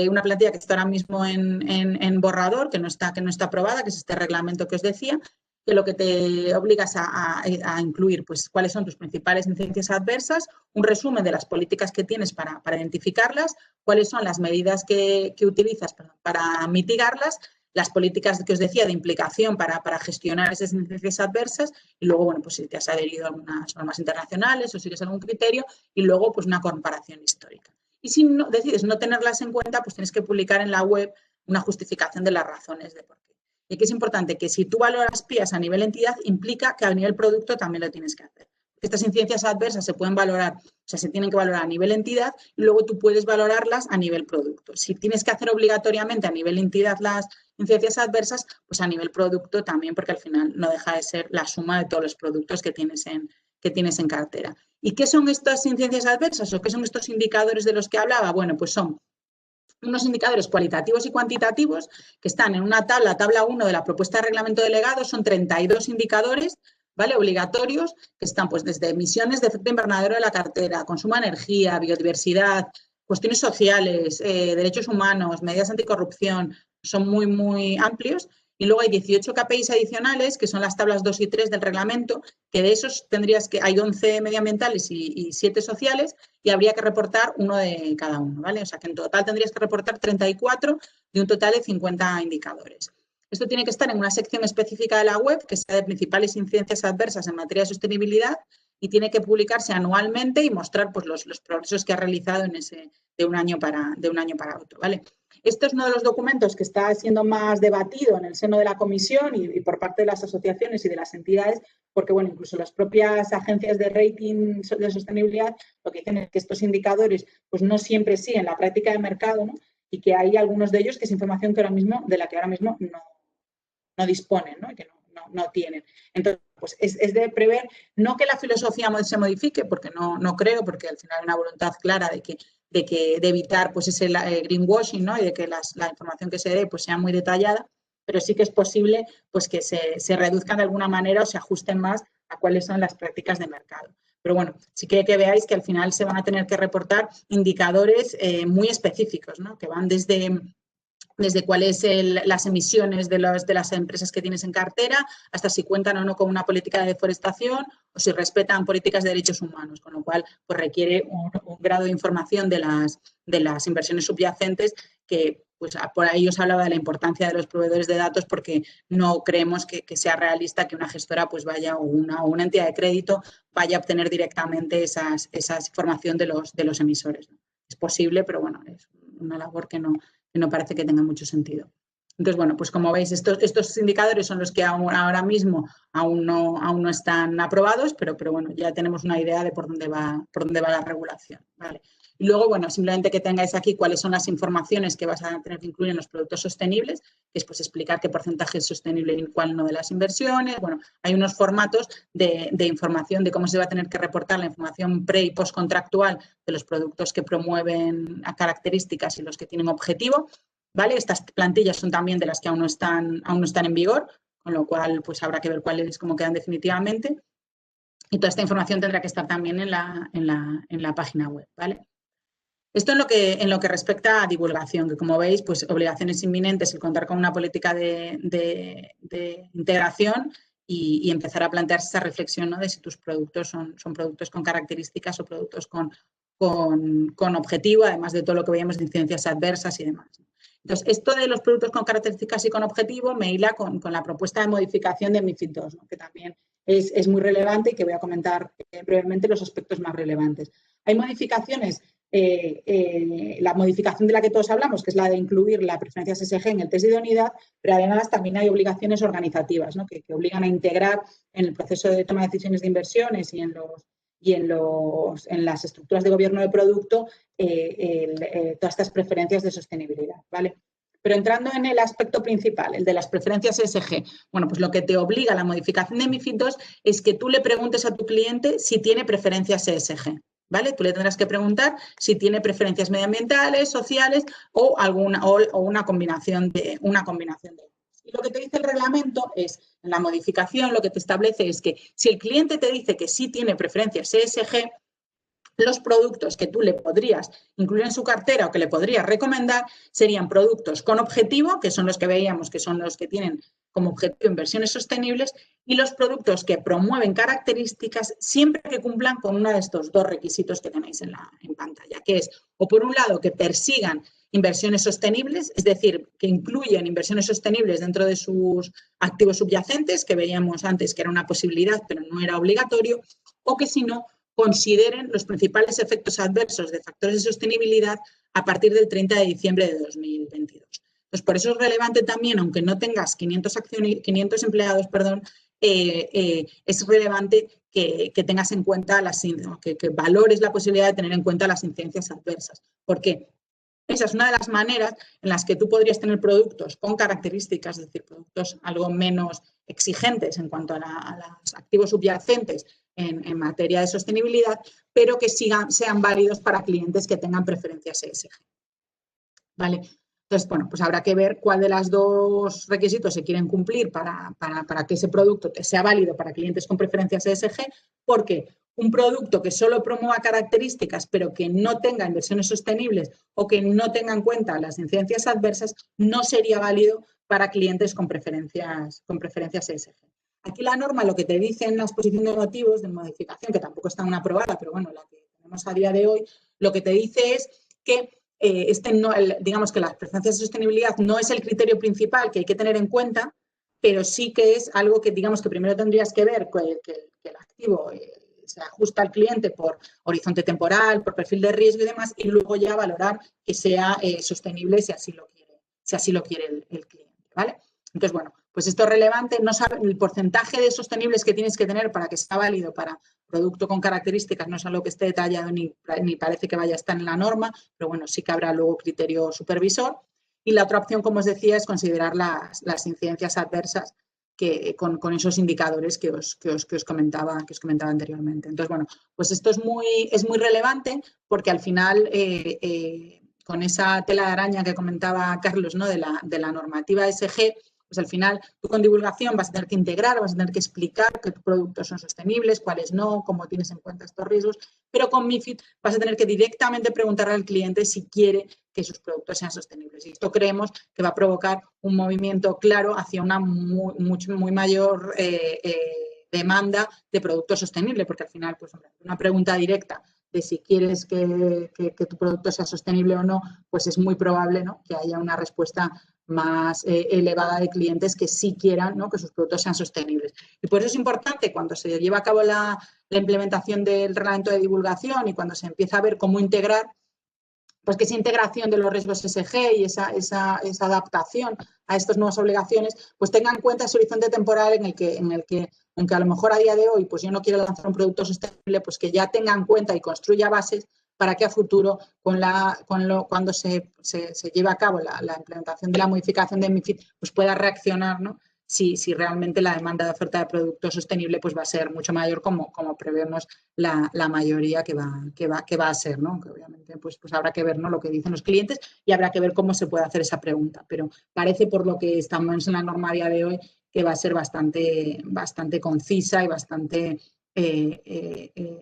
una plantilla que está ahora mismo en borrador, que no está aprobada, que es este reglamento que os decía, que lo que te obligas a incluir, pues, cuáles son tus principales incidencias adversas, un resumen de las políticas que tienes para identificarlas, cuáles son las medidas que utilizas para mitigarlas, las políticas que os decía de implicación para gestionar esas incidencias adversas, y luego, bueno, pues si te has adherido a algunas normas internacionales o sigues algún criterio, y luego, pues, una comparación histórica. Y si decides no tenerlas en cuenta, pues tienes que publicar en la web una justificación de las razones de por qué. Y aquí es importante que si tú valoras PIAs a nivel entidad, implica que a nivel producto también lo tienes que hacer. Estas incidencias adversas se pueden valorar sea, se tienen que valorar a nivel entidad y luego tú puedes valorarlas a nivel producto. Si tienes que hacer obligatoriamente a nivel entidad las incidencias adversas, pues a nivel producto también, porque al final no deja de ser la suma de todos los productos que tienes en cartera. ¿Y qué son estas incidencias adversas o qué son estos indicadores de los que hablaba? Bueno, pues son unos indicadores cualitativos y cuantitativos que están en una tabla 1 de la propuesta de reglamento delegado, son 32 indicadores, ¿vale? Obligatorios, que están pues desde emisiones de efecto invernadero de la cartera, consumo de energía, biodiversidad, cuestiones sociales, derechos humanos, medidas anticorrupción, son muy, muy amplios. Y luego hay 18 KPIs adicionales, que son las tablas 2 y 3 del reglamento, que de esos hay 11 medioambientales y 7 sociales, y habría que reportar uno de cada uno, ¿vale? O sea que en total tendrías que reportar 34 de un total de 50 indicadores. Esto tiene que estar en una sección específica de la web, que sea de principales incidencias adversas en materia de sostenibilidad, y tiene que publicarse anualmente y mostrar pues, los progresos que ha realizado de un año para otro, ¿vale? Esto es uno de los documentos que está siendo más debatido en el seno de la comisión y por parte de las asociaciones y de las entidades, porque, bueno, incluso las propias agencias de rating de sostenibilidad lo que dicen es que estos indicadores pues no siempre siguen la práctica de mercado, ¿no? Y que hay algunos de ellos que es información de la que ahora mismo no disponen, ¿no? Y que no tienen. Entonces, pues es de prever, no que la filosofía se modifique, porque no creo, porque al final hay una voluntad clara de evitar pues ese greenwashing, ¿no? Y de que la información que se dé pues sea muy detallada, pero sí que es posible pues que se reduzcan de alguna manera o se ajusten más a cuáles son las prácticas de mercado. Pero bueno, sí que veáis que al final se van a tener que reportar indicadores muy específicos, ¿no? Que van desde cuáles las emisiones de las empresas que tienes en cartera, hasta si cuentan o no con una política de deforestación o si respetan políticas de derechos humanos, con lo cual pues, requiere un grado de información de las inversiones subyacentes que pues, por ahí os hablaba de la importancia de los proveedores de datos porque no creemos que sea realista que una gestora pues vaya o una entidad de crédito vaya a obtener directamente esa información de los emisores, ¿no? Es posible, pero bueno, es una labor que no parece que tenga mucho sentido. Entonces, bueno, pues como veis, estos indicadores son los que ahora mismo aún no están aprobados, pero bueno, ya tenemos una idea de por dónde va la regulación, ¿vale? Y luego, bueno, simplemente que tengáis aquí cuáles son las informaciones que vas a tener que incluir en los productos sostenibles, que es pues explicar qué porcentaje es sostenible y cuál no de las inversiones. Bueno, hay unos formatos de información de cómo se va a tener que reportar la información pre- y postcontractual de los productos que promueven características y los que tienen objetivo, ¿vale? Estas plantillas son también de las que aún no están en vigor, con lo cual pues habrá que ver cómo quedan definitivamente. Y toda esta información tendrá que estar también en la página web, ¿vale? Esto en lo que respecta a divulgación, que como veis, pues obligaciones inminentes el contar con una política de integración y empezar a plantearse esa reflexión, ¿no? De si tus productos son productos con características o productos con objetivo, además de todo lo que veíamos de incidencias adversas y demás. Entonces, esto de los productos con características y con objetivo me hila con la propuesta de modificación de MiFID II, ¿no? Que también es muy relevante y que voy a comentar brevemente los aspectos más relevantes. Hay modificaciones, la modificación de la que todos hablamos, que es la de incluir la preferencia SSG en el test de idoneidad, pero además también hay obligaciones organizativas, ¿no? que obligan a integrar en el proceso de toma de decisiones de inversiones y en las estructuras de gobierno de producto todas estas preferencias de sostenibilidad, ¿vale? Pero entrando en el aspecto principal, el de las preferencias ESG, bueno, pues lo que te obliga a la modificación de MiFID II es que tú le preguntes a tu cliente si tiene preferencias ESG, ¿vale? Tú le tendrás que preguntar si tiene preferencias medioambientales, sociales o una combinación de Y lo que te dice el reglamento es, en la modificación, lo que te establece es que si el cliente te dice que sí tiene preferencias ESG, los productos que tú le podrías incluir en su cartera o que le podrías recomendar serían productos con objetivo, que son los que veíamos que son los que tienen como objetivo inversiones sostenibles, y los productos que promueven características siempre que cumplan con uno de estos dos requisitos que tenéis en pantalla, que es, o por un lado, que persigan inversiones sostenibles, es decir, que incluyan inversiones sostenibles dentro de sus activos subyacentes, que veíamos antes que era una posibilidad, pero no era obligatorio, o que si no, consideren los principales efectos adversos de factores de sostenibilidad a partir del 30 de diciembre de 2022. Pues por eso es relevante también, aunque no tengas 500 empleados, es relevante que tengas en cuenta, que valores la posibilidad de tener en cuenta las incidencias adversas. ¿Por qué? Esa es una de las maneras en las que tú podrías tener productos con características, es decir, productos algo menos exigentes en cuanto a los activos subyacentes en materia de sostenibilidad, pero que sean válidos para clientes que tengan preferencias ESG. ¿Vale? Entonces, bueno, pues habrá que ver cuál de los dos requisitos se quieren cumplir para que ese producto sea válido para clientes con preferencias ESG, porque un producto que solo promueva características pero que no tenga inversiones sostenibles o que no tenga en cuenta las incidencias adversas no sería válido para clientes con preferencias ESG. Aquí la norma lo que te dice en la exposición de motivos de modificación, que tampoco está aún aprobada, pero bueno, la que tenemos a día de hoy, lo que te dice es que digamos que las preferencias de sostenibilidad no es el criterio principal que hay que tener en cuenta, pero sí que es algo que digamos que primero tendrías que ver que el activo se ajusta al cliente por horizonte temporal, por perfil de riesgo y demás, y luego ya valorar que sea sostenible si así lo quiere el cliente, ¿vale? Entonces, bueno, pues esto es relevante. No sabe, el porcentaje de sostenibles que tienes que tener para que sea válido para producto con características no es algo que esté detallado ni parece que vaya a estar en la norma, pero bueno, sí que habrá luego criterio supervisor. Y la otra opción, como os decía, es considerar las incidencias adversas con esos indicadores que os comentaba anteriormente. Entonces, bueno, pues esto es muy relevante porque al final con esa tela de araña que comentaba Carlos, ¿no? de la normativa ESG, pues al final tú con divulgación vas a tener que integrar, vas a tener que explicar qué productos son sostenibles, cuáles no, cómo tienes en cuenta estos riesgos, pero con MiFID vas a tener que directamente preguntarle al cliente si quiere que sus productos sean sostenibles. Y esto creemos que va a provocar un movimiento claro hacia una muy mayor demanda de productos sostenibles, porque al final, pues una pregunta directa de si quieres que tu producto sea sostenible o no, pues es muy probable, ¿no?, que haya una respuesta más elevada de clientes que sí quieran, ¿no?, que sus productos sean sostenibles. Y por eso es importante cuando se lleva a cabo la implementación del reglamento de divulgación y cuando se empieza a ver cómo integrar, pues que esa integración de los riesgos ESG y esa adaptación a estas nuevas obligaciones, pues tenga en cuenta ese horizonte temporal en el que aunque a lo mejor a día de hoy pues yo no quiero lanzar un producto sostenible, pues que ya tenga en cuenta y construya bases para que a futuro, cuando se lleve a cabo la implementación de la modificación de MiFID, pues pueda reaccionar, ¿no?, si realmente la demanda de oferta de producto sostenible pues va a ser mucho mayor como prevemos la mayoría que va a ser, ¿no? Que obviamente pues habrá que ver, ¿no?, lo que dicen los clientes y habrá que ver cómo se puede hacer esa pregunta. Pero parece, por lo que estamos en la norma a día de hoy, que va a ser bastante concisa y bastante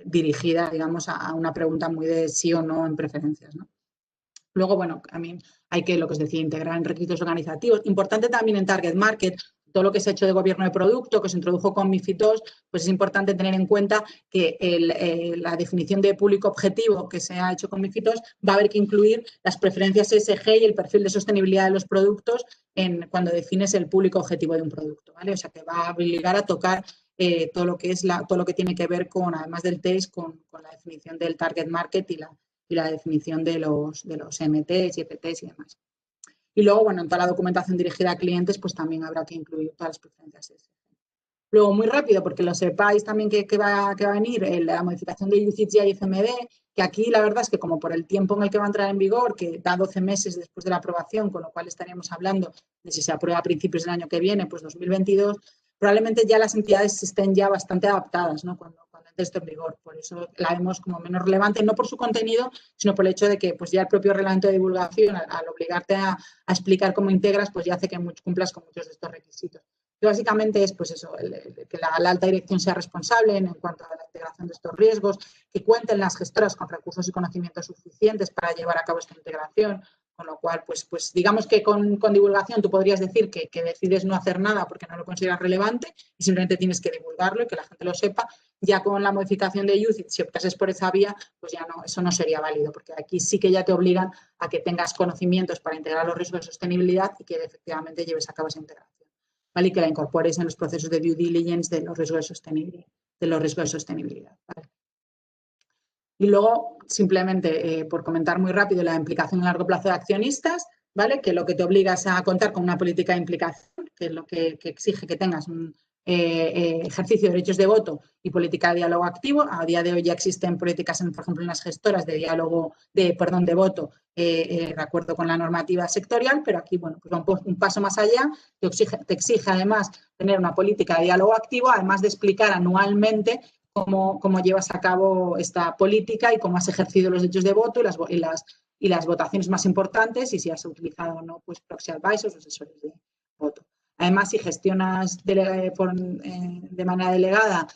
dirigida, digamos, a una pregunta muy de sí o no en preferencias, ¿no? Luego, bueno, también hay que, lo que os decía, integrar en requisitos organizativos. Importante también en Target Market, todo lo que se ha hecho de gobierno de producto, que se introdujo con MiFID II, pues es importante tener en cuenta que la definición de público objetivo que se ha hecho con MiFID II va a haber que incluir las preferencias ESG y el perfil de sostenibilidad de los productos cuando defines el público objetivo de un producto, ¿vale? O sea, que va a obligar a tocar todo lo que tiene que ver con, además del test, con la definición del Target Market y la definición de los MTs y EPTs y demás. Y luego, bueno, en toda la documentación dirigida a clientes, pues también habrá que incluir todas las preferencias ESG. Luego, muy rápido, porque lo sepáis también que va a venir la modificación de UCITS y IFMD, que aquí la verdad es que como por el tiempo en el que va a entrar en vigor, que da 12 meses después de la aprobación, con lo cual estaríamos hablando de si se aprueba a principios del año que viene, pues 2022, probablemente ya las entidades estén ya bastante adaptadas, ¿no?, cuando entre esto en vigor. Por eso la vemos como menos relevante, no por su contenido, sino por el hecho de que pues ya el propio reglamento de divulgación, al obligarte a explicar cómo integras, pues ya hace que cumplas con muchos de estos requisitos. Y básicamente es pues eso, que la alta dirección sea responsable en cuanto a la integración de estos riesgos, que cuenten las gestoras con recursos y conocimientos suficientes para llevar a cabo esta integración, con lo cual, pues digamos que con divulgación tú podrías decir que decides no hacer nada porque no lo consideras relevante y simplemente tienes que divulgarlo y que la gente lo sepa. Ya con la modificación de UCITS, si optases por esa vía, pues ya no, eso no sería válido, porque aquí sí que ya te obligan a que tengas conocimientos para integrar los riesgos de sostenibilidad y que efectivamente lleves a cabo esa integración, ¿vale? Y que la incorpores en los procesos de due diligence de los riesgos de sostenibilidad, ¿vale? Y luego, simplemente, por comentar muy rápido, la implicación a largo plazo de accionistas, ¿vale? Que lo que te obliga es a contar con una política de implicación, que es lo que exige que tengas ejercicio de derechos de voto y política de diálogo activo. A día de hoy ya existen políticas, por ejemplo, en las gestoras de de voto, de acuerdo con la normativa sectorial, pero aquí, bueno, pues va un paso más allá, te exige además tener una política de diálogo activo, además de explicar anualmente cómo llevas a cabo esta política y cómo has ejercido los derechos de voto y las votaciones más importantes, y si has utilizado o no pues proxy advisors o asesores de voto. Además, si gestionas de manera delegada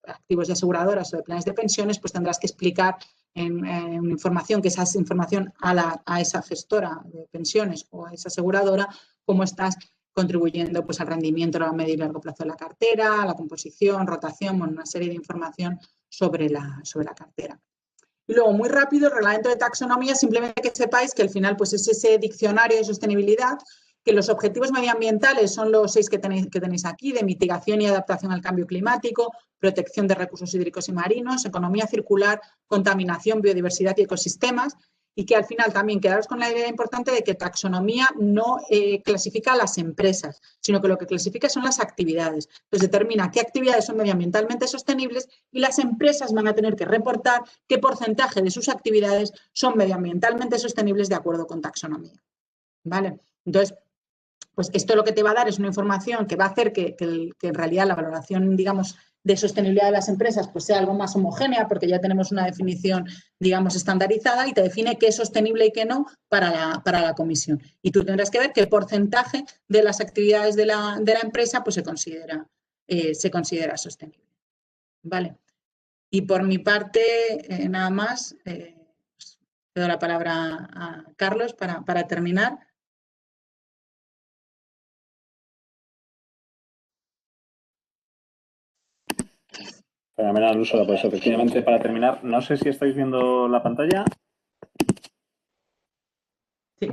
activos de aseguradoras o de planes de pensiones, pues tendrás que explicar en información, que esa es información a esa gestora de pensiones o a esa aseguradora, cómo estás contribuyendo pues, al rendimiento a medio y largo plazo de la cartera, a la composición, rotación, bueno, una serie de información sobre la cartera. Y luego, muy rápido, el reglamento de taxonomía, simplemente que sepáis que al final pues, es ese diccionario de sostenibilidad, que los objetivos medioambientales son los 6 que tenéis aquí, de mitigación y adaptación al cambio climático, protección de recursos hídricos y marinos, economía circular, contaminación, biodiversidad y ecosistemas, y que al final también quedaros con la idea importante de que taxonomía no clasifica a las empresas, sino que lo que clasifica son las actividades. Entonces determina qué actividades son medioambientalmente sostenibles y las empresas van a tener que reportar qué porcentaje de sus actividades son medioambientalmente sostenibles de acuerdo con taxonomía. ¿Vale? Entonces, pues esto lo que te va a dar es una información que va a hacer que en realidad la valoración, digamos, de sostenibilidad de las empresas pues sea algo más homogénea, porque ya tenemos una definición, digamos, estandarizada y te define qué es sostenible y qué no para la comisión. Y tú tendrás que ver qué porcentaje de las actividades de la empresa pues se considera sostenible. ¿Vale? Y por mi parte, nada más, pues, te doy la palabra a Carlos para terminar. Fenomenal, Úrsula. Pues efectivamente, para terminar, no sé si estáis viendo la pantalla. Sí.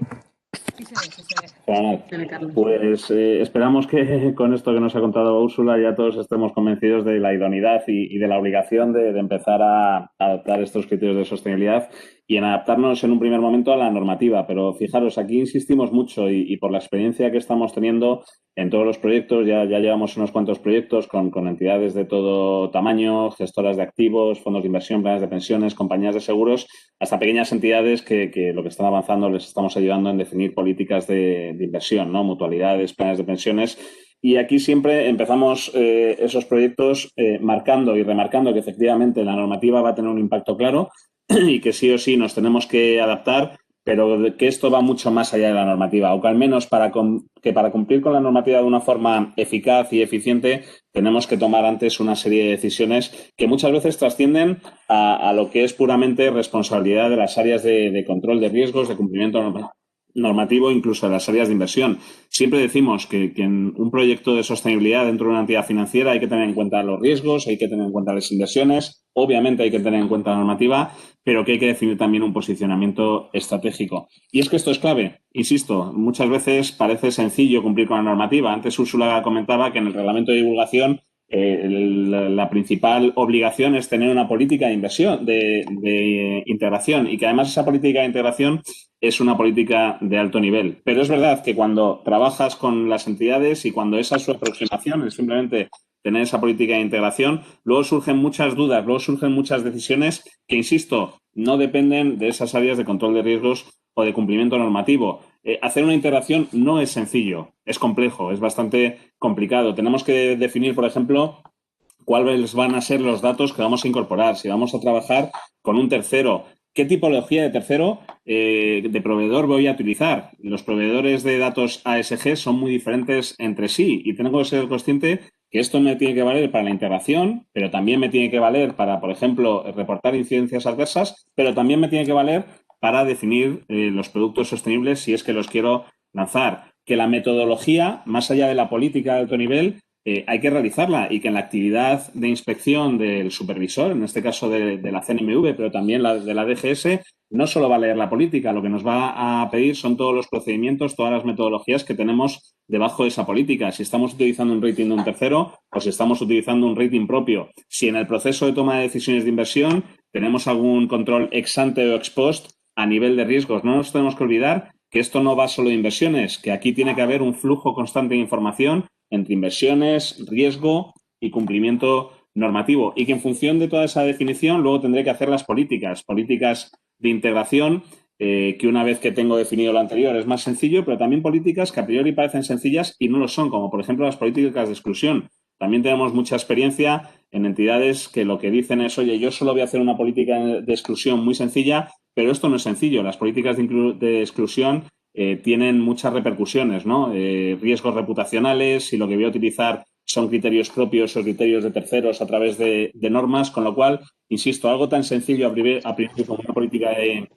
Pues esperamos que con esto que nos ha contado Úrsula ya todos estemos convencidos de la idoneidad y de la obligación de empezar a adoptar estos criterios de sostenibilidad y en adaptarnos en un primer momento a la normativa. Pero fijaros, aquí insistimos mucho y por la experiencia que estamos teniendo en todos los proyectos, ya llevamos unos cuantos proyectos con entidades de todo tamaño, gestoras de activos, fondos de inversión, planes de pensiones, compañías de seguros, hasta pequeñas entidades que lo que están avanzando les estamos ayudando en definir políticas de inversión, ¿no? Mutualidades, planes de pensiones. Y aquí siempre empezamos esos proyectos marcando y remarcando que efectivamente la normativa va a tener un impacto claro y que sí o sí nos tenemos que adaptar, pero que esto va mucho más allá de la normativa, o que al menos para cumplir con la normativa de una forma eficaz y eficiente tenemos que tomar antes una serie de decisiones que muchas veces trascienden a lo que es puramente responsabilidad de las áreas de control de riesgos, de cumplimiento normativo, incluso de las áreas de inversión. Siempre decimos que en un proyecto de sostenibilidad dentro de una entidad financiera hay que tener en cuenta los riesgos, hay que tener en cuenta las inversiones, obviamente hay que tener en cuenta la normativa, pero que hay que definir también un posicionamiento estratégico. Y es que esto es clave. Insisto, muchas veces parece sencillo cumplir con la normativa. Antes Úrsula comentaba que en el reglamento de divulgación la principal obligación es tener una política de inversión, de integración, y que además esa política de integración es una política de alto nivel. Pero es verdad que cuando trabajas con las entidades y cuando esa es su aproximación, es simplemente tener esa política de integración, luego surgen muchas dudas, luego surgen muchas decisiones que, insisto, no dependen de esas áreas de control de riesgos o de cumplimiento normativo. Hacer una integración no es sencillo, es complejo, es bastante complicado. Tenemos que definir, por ejemplo, cuáles van a ser los datos que vamos a incorporar, si vamos a trabajar con un tercero, qué tipología de tercero de proveedor voy a utilizar. Los proveedores de datos ASG son muy diferentes entre sí y tengo que ser consciente que esto me tiene que valer para la integración, pero también me tiene que valer para, por ejemplo, reportar incidencias adversas, pero también me tiene que valer para definir los productos sostenibles si es que los quiero lanzar. Que la metodología, más allá de la política de alto nivel, hay que realizarla y que en la actividad de inspección del supervisor, en este caso de la CNMV, pero también de la DGS, no solo va a leer la política, lo que nos va a pedir son todos los procedimientos, todas las metodologías que tenemos debajo de esa política. Si estamos utilizando un rating de un tercero o si estamos utilizando un rating propio. Si en el proceso de toma de decisiones de inversión tenemos algún control ex ante o ex post a nivel de riesgos. No nos tenemos que olvidar que esto no va solo de inversiones, que aquí tiene que haber un flujo constante de información entre inversiones, riesgo y cumplimiento normativo, y que en función de toda esa definición luego tendré que hacer las políticas de integración, que una vez que tengo definido lo anterior es más sencillo, pero también políticas que a priori parecen sencillas y no lo son, como por ejemplo las políticas de exclusión. También tenemos mucha experiencia en entidades que lo que dicen es, oye, yo solo voy a hacer una política de exclusión muy sencilla, pero esto no es sencillo. Las políticas de exclusión tienen muchas repercusiones, ¿no? Riesgos reputacionales, si lo que voy a utilizar son criterios propios o criterios de terceros a través de normas, con lo cual, insisto, algo tan sencillo a priori como una política de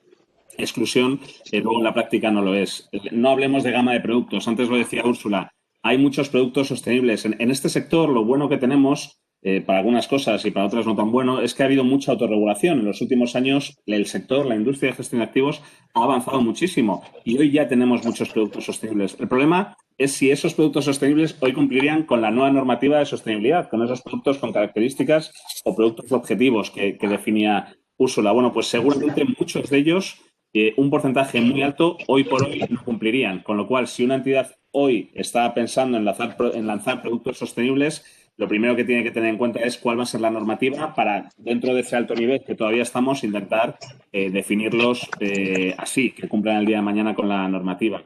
exclusión, luego en la práctica no lo es. No hablemos de gama de productos. Antes lo decía Úrsula, hay muchos productos sostenibles. En este sector, lo bueno que tenemos, para algunas cosas y para otras no tan bueno, es que ha habido mucha autorregulación. En los últimos años, el sector, la industria de gestión de activos, ha avanzado muchísimo y hoy ya tenemos muchos productos sostenibles. El problema es si esos productos sostenibles hoy cumplirían con la nueva normativa de sostenibilidad, con esos productos con características o productos objetivos que definía Úrsula. Bueno, pues seguramente muchos de ellos, un porcentaje muy alto, hoy por hoy no cumplirían. Con lo cual, si una entidad hoy está pensando en lanzar productos sostenibles, lo primero que tiene que tener en cuenta es cuál va a ser la normativa para, dentro de ese alto nivel que todavía estamos, intentar definirlos así, que cumplan el día de mañana con la normativa.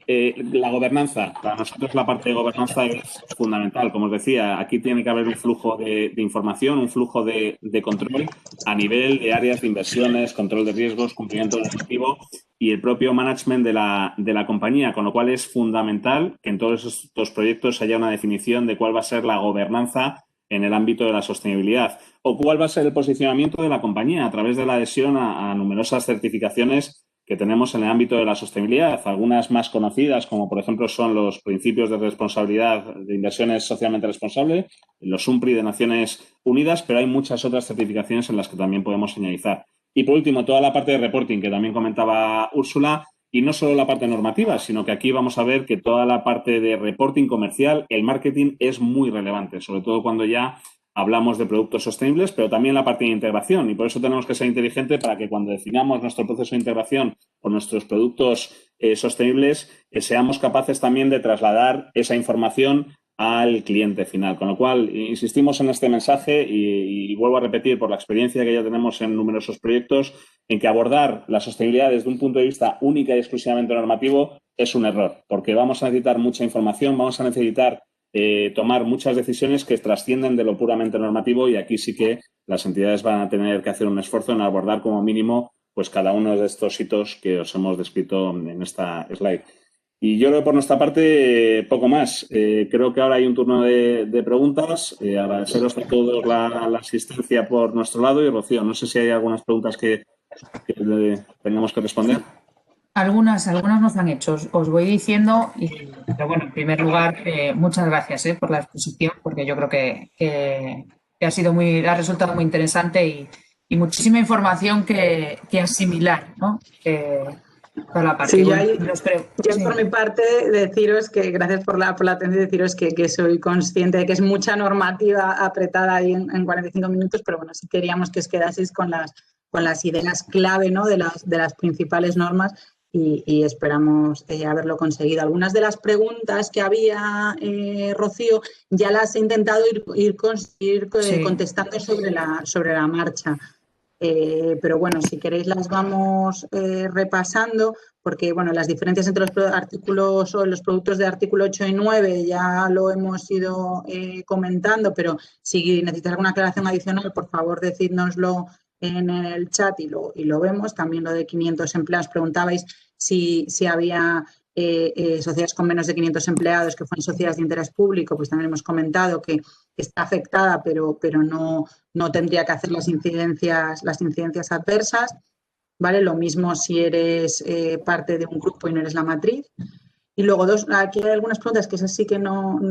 La gobernanza. Para nosotros la parte de gobernanza es fundamental. Como os decía, aquí tiene que haber un flujo de información, un flujo de control a nivel de áreas de inversiones, control de riesgos, cumplimiento del objetivo y el propio management de la compañía, con lo cual es fundamental que en todos estos proyectos haya una definición de cuál va a ser la gobernanza en el ámbito de la sostenibilidad o cuál va a ser el posicionamiento de la compañía a través de la adhesión a numerosas certificaciones que tenemos en el ámbito de la sostenibilidad, algunas más conocidas, como por ejemplo son los principios de responsabilidad de inversiones socialmente responsables, los UNPRI de Naciones Unidas, pero hay muchas otras certificaciones en las que también podemos señalizar. Y por último, toda la parte de reporting que también comentaba Úrsula, y no solo la parte normativa, sino que aquí vamos a ver que toda la parte de reporting comercial, el marketing es muy relevante, sobre todo cuando ya hablamos de productos sostenibles, pero también la parte de integración, y por eso tenemos que ser inteligentes para que cuando definamos nuestro proceso de integración con nuestros productos sostenibles, seamos capaces también de trasladar esa información al cliente final. Con lo cual, insistimos en este mensaje y vuelvo a repetir por la experiencia que ya tenemos en numerosos proyectos, en que abordar la sostenibilidad desde un punto de vista única y exclusivamente normativo es un error, porque vamos a necesitar mucha información, vamos a necesitar tomar muchas decisiones que trascienden de lo puramente normativo y aquí sí que las entidades van a tener que hacer un esfuerzo en abordar como mínimo pues cada uno de estos hitos que os hemos descrito en esta slide. Y yo creo que por nuestra parte poco más. Creo que ahora hay un turno de preguntas. Agradeceros a todos la asistencia por nuestro lado y Rocío, no sé si hay algunas preguntas que tengamos que responder. Algunas nos han hecho, os voy diciendo, pero bueno, en primer lugar, muchas gracias por la exposición, porque yo creo que ha resultado muy interesante y muchísima información que asimilar, ¿no? Toda la parte. Sí, yo por mi parte deciros que, gracias por la atención, deciros que soy consciente de que es mucha normativa apretada ahí en 45 minutos, pero bueno, sí queríamos que os quedaseis con las ideas clave, ¿no? de las principales normas. Y esperamos haberlo conseguido. Algunas de las preguntas que había, Rocío, ya las he intentado ir contestando sobre la marcha. Pero bueno, si queréis las vamos repasando, porque bueno, las diferencias entre los artículos o los productos de artículo 8 y 9 ya lo hemos ido comentando, pero si necesitáis alguna aclaración adicional, por favor, decídnoslo en el chat y lo vemos. También lo de 500 empleados, preguntabais si había sociedades con menos de 500 empleados que fueran sociedades de interés público, pues también hemos comentado que está afectada, pero no tendría que hacer las incidencias adversas, ¿vale? Lo mismo si eres parte de un grupo y no eres la matriz. Y luego aquí hay algunas preguntas que esas sí que no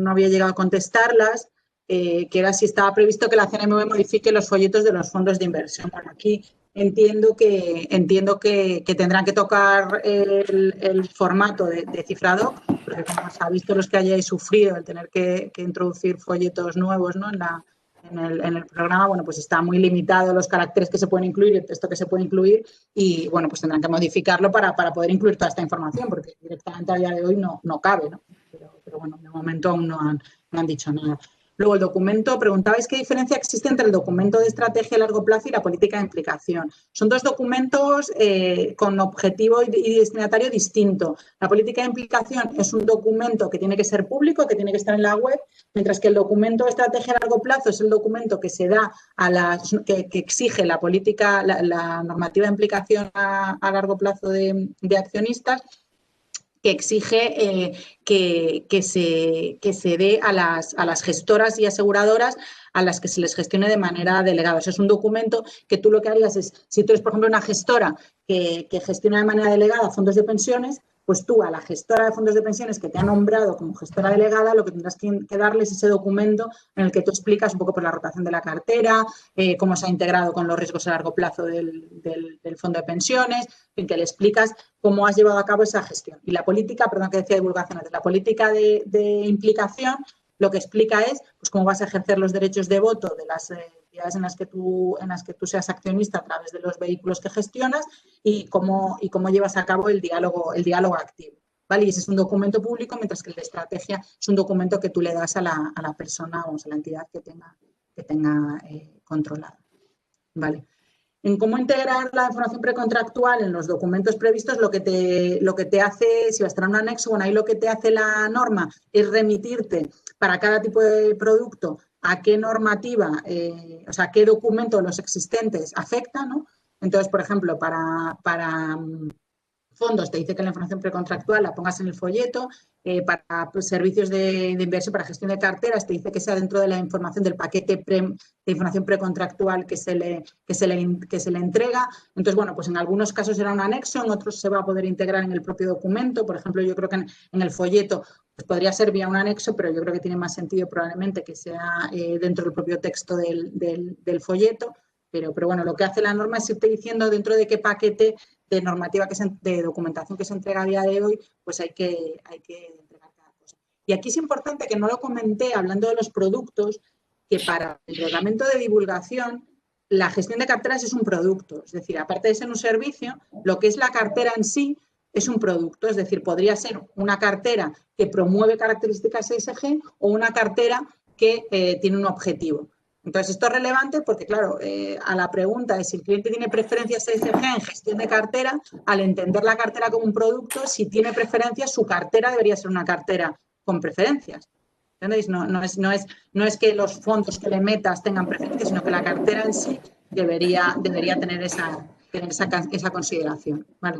había llegado a contestarlas, que era si estaba previsto que la CNMV modifique los folletos de los fondos de inversión. Bueno, aquí entiendo que tendrán que tocar el formato de cifrado, porque como se ha visto los que hayáis sufrido el tener que introducir folletos nuevos, ¿no? en el programa, bueno, pues está muy limitado los caracteres que se pueden incluir, el texto que se puede incluir y, bueno, pues tendrán que modificarlo para poder incluir toda esta información, porque directamente a día de hoy no cabe, ¿no? pero bueno, de momento aún no han dicho nada. Luego, el documento, preguntabais qué diferencia existe entre el documento de estrategia a largo plazo y la política de implicación. Son dos documentos con objetivo y destinatario distinto. La política de implicación es un documento que tiene que ser público, que tiene que estar en la web, mientras que el documento de estrategia a largo plazo es el documento que se da que exige la política, la normativa de implicación a largo plazo de accionistas, que exige que se dé a las gestoras y aseguradoras a las que se les gestione de manera delegada. O sea, es un documento que tú lo que harías es, si tú eres, por ejemplo, una gestora que gestiona de manera delegada fondos de pensiones, pues tú a la gestora de fondos de pensiones que te ha nombrado como gestora delegada, lo que tendrás que darles es ese documento en el que tú explicas un poco por la rotación de la cartera, cómo se ha integrado con los riesgos a largo plazo del fondo de pensiones, en que le explicas cómo has llevado a cabo esa gestión. Y la política, perdón que decía divulgación, la política de implicación lo que explica es pues, cómo vas a ejercer los derechos de voto de las entidades en las que tú seas accionista a través de los vehículos que gestionas y cómo llevas a cabo el diálogo activo. ¿Vale? Y ese es un documento público, mientras que el de estrategia es un documento que tú le das a la persona, a la entidad que tenga controlada. ¿Vale? En cómo integrar la información precontractual en los documentos previstos, lo que te hace, si vas a traer un anexo, bueno, ahí lo que te hace la norma es remitirte para cada tipo de producto a qué normativa, o sea, qué documento de los existentes afecta, ¿no? Entonces, por ejemplo, para fondos te dice que la información precontractual la pongas en el folleto, para servicios de inversión, para gestión de carteras, te dice que sea dentro de la información del paquete de información precontractual que se le entrega. Entonces, bueno, pues en algunos casos será un anexo, en otros se va a poder integrar en el propio documento. Por ejemplo, yo creo que en el folleto pues podría ser vía un anexo, pero yo creo que tiene más sentido probablemente que sea dentro del propio texto del folleto. Pero bueno, lo que hace la norma es irte diciendo dentro de qué paquete de normativa, de documentación que se entrega a día de hoy, pues hay que entregar cada cosa. Y aquí es importante, que no lo comenté hablando de los productos, que para el reglamento de divulgación, la gestión de carteras es un producto. Es decir, aparte de ser un servicio, lo que es la cartera en sí es un producto. Es decir, podría ser una cartera que promueve características ESG o una cartera que tiene un objetivo. Entonces, esto es relevante porque, claro, a la pregunta de si el cliente tiene preferencias ESG en gestión de cartera, al entender la cartera como un producto, si tiene preferencias, su cartera debería ser una cartera con preferencias. ¿Entendéis? No es que los fondos que le metas tengan preferencias, sino que la cartera en sí debería tener esa consideración. ¿Vale?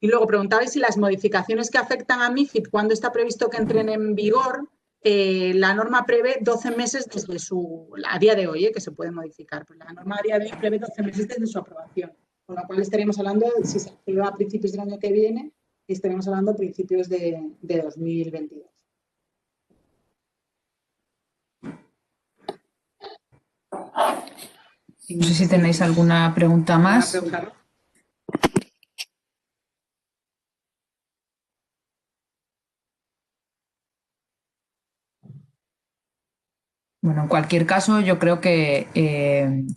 Y luego preguntabais si las modificaciones que afectan a MiFID, ¿cuándo está previsto que entren en vigor? La norma prevé 12 meses desde a día de hoy, que se puede modificar, pero la norma a día de hoy prevé 12 meses desde su aprobación, con lo cual estaríamos hablando, si se aprueba a principios del año que viene, estaríamos hablando a principios de 2022. No sé si tenéis alguna pregunta más. Bueno, en cualquier caso, yo creo que,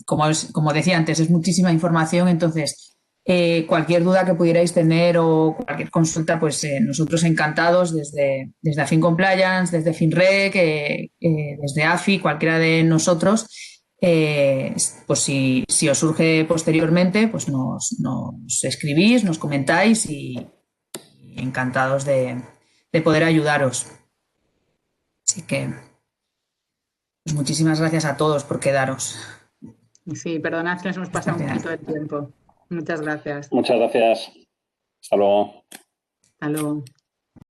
como decía antes, es muchísima información, entonces cualquier duda que pudierais tener o cualquier consulta, pues nosotros encantados desde AFIN Compliance, desde FINREC, desde AFI, cualquiera de nosotros, pues si os surge posteriormente, pues nos escribís, nos comentáis y encantados de poder ayudaros. Así que pues muchísimas gracias a todos por quedaros. Sí, perdonad que nos hemos pasado un poquito de tiempo. Muchas gracias. Muchas gracias. Hasta luego. Hasta luego.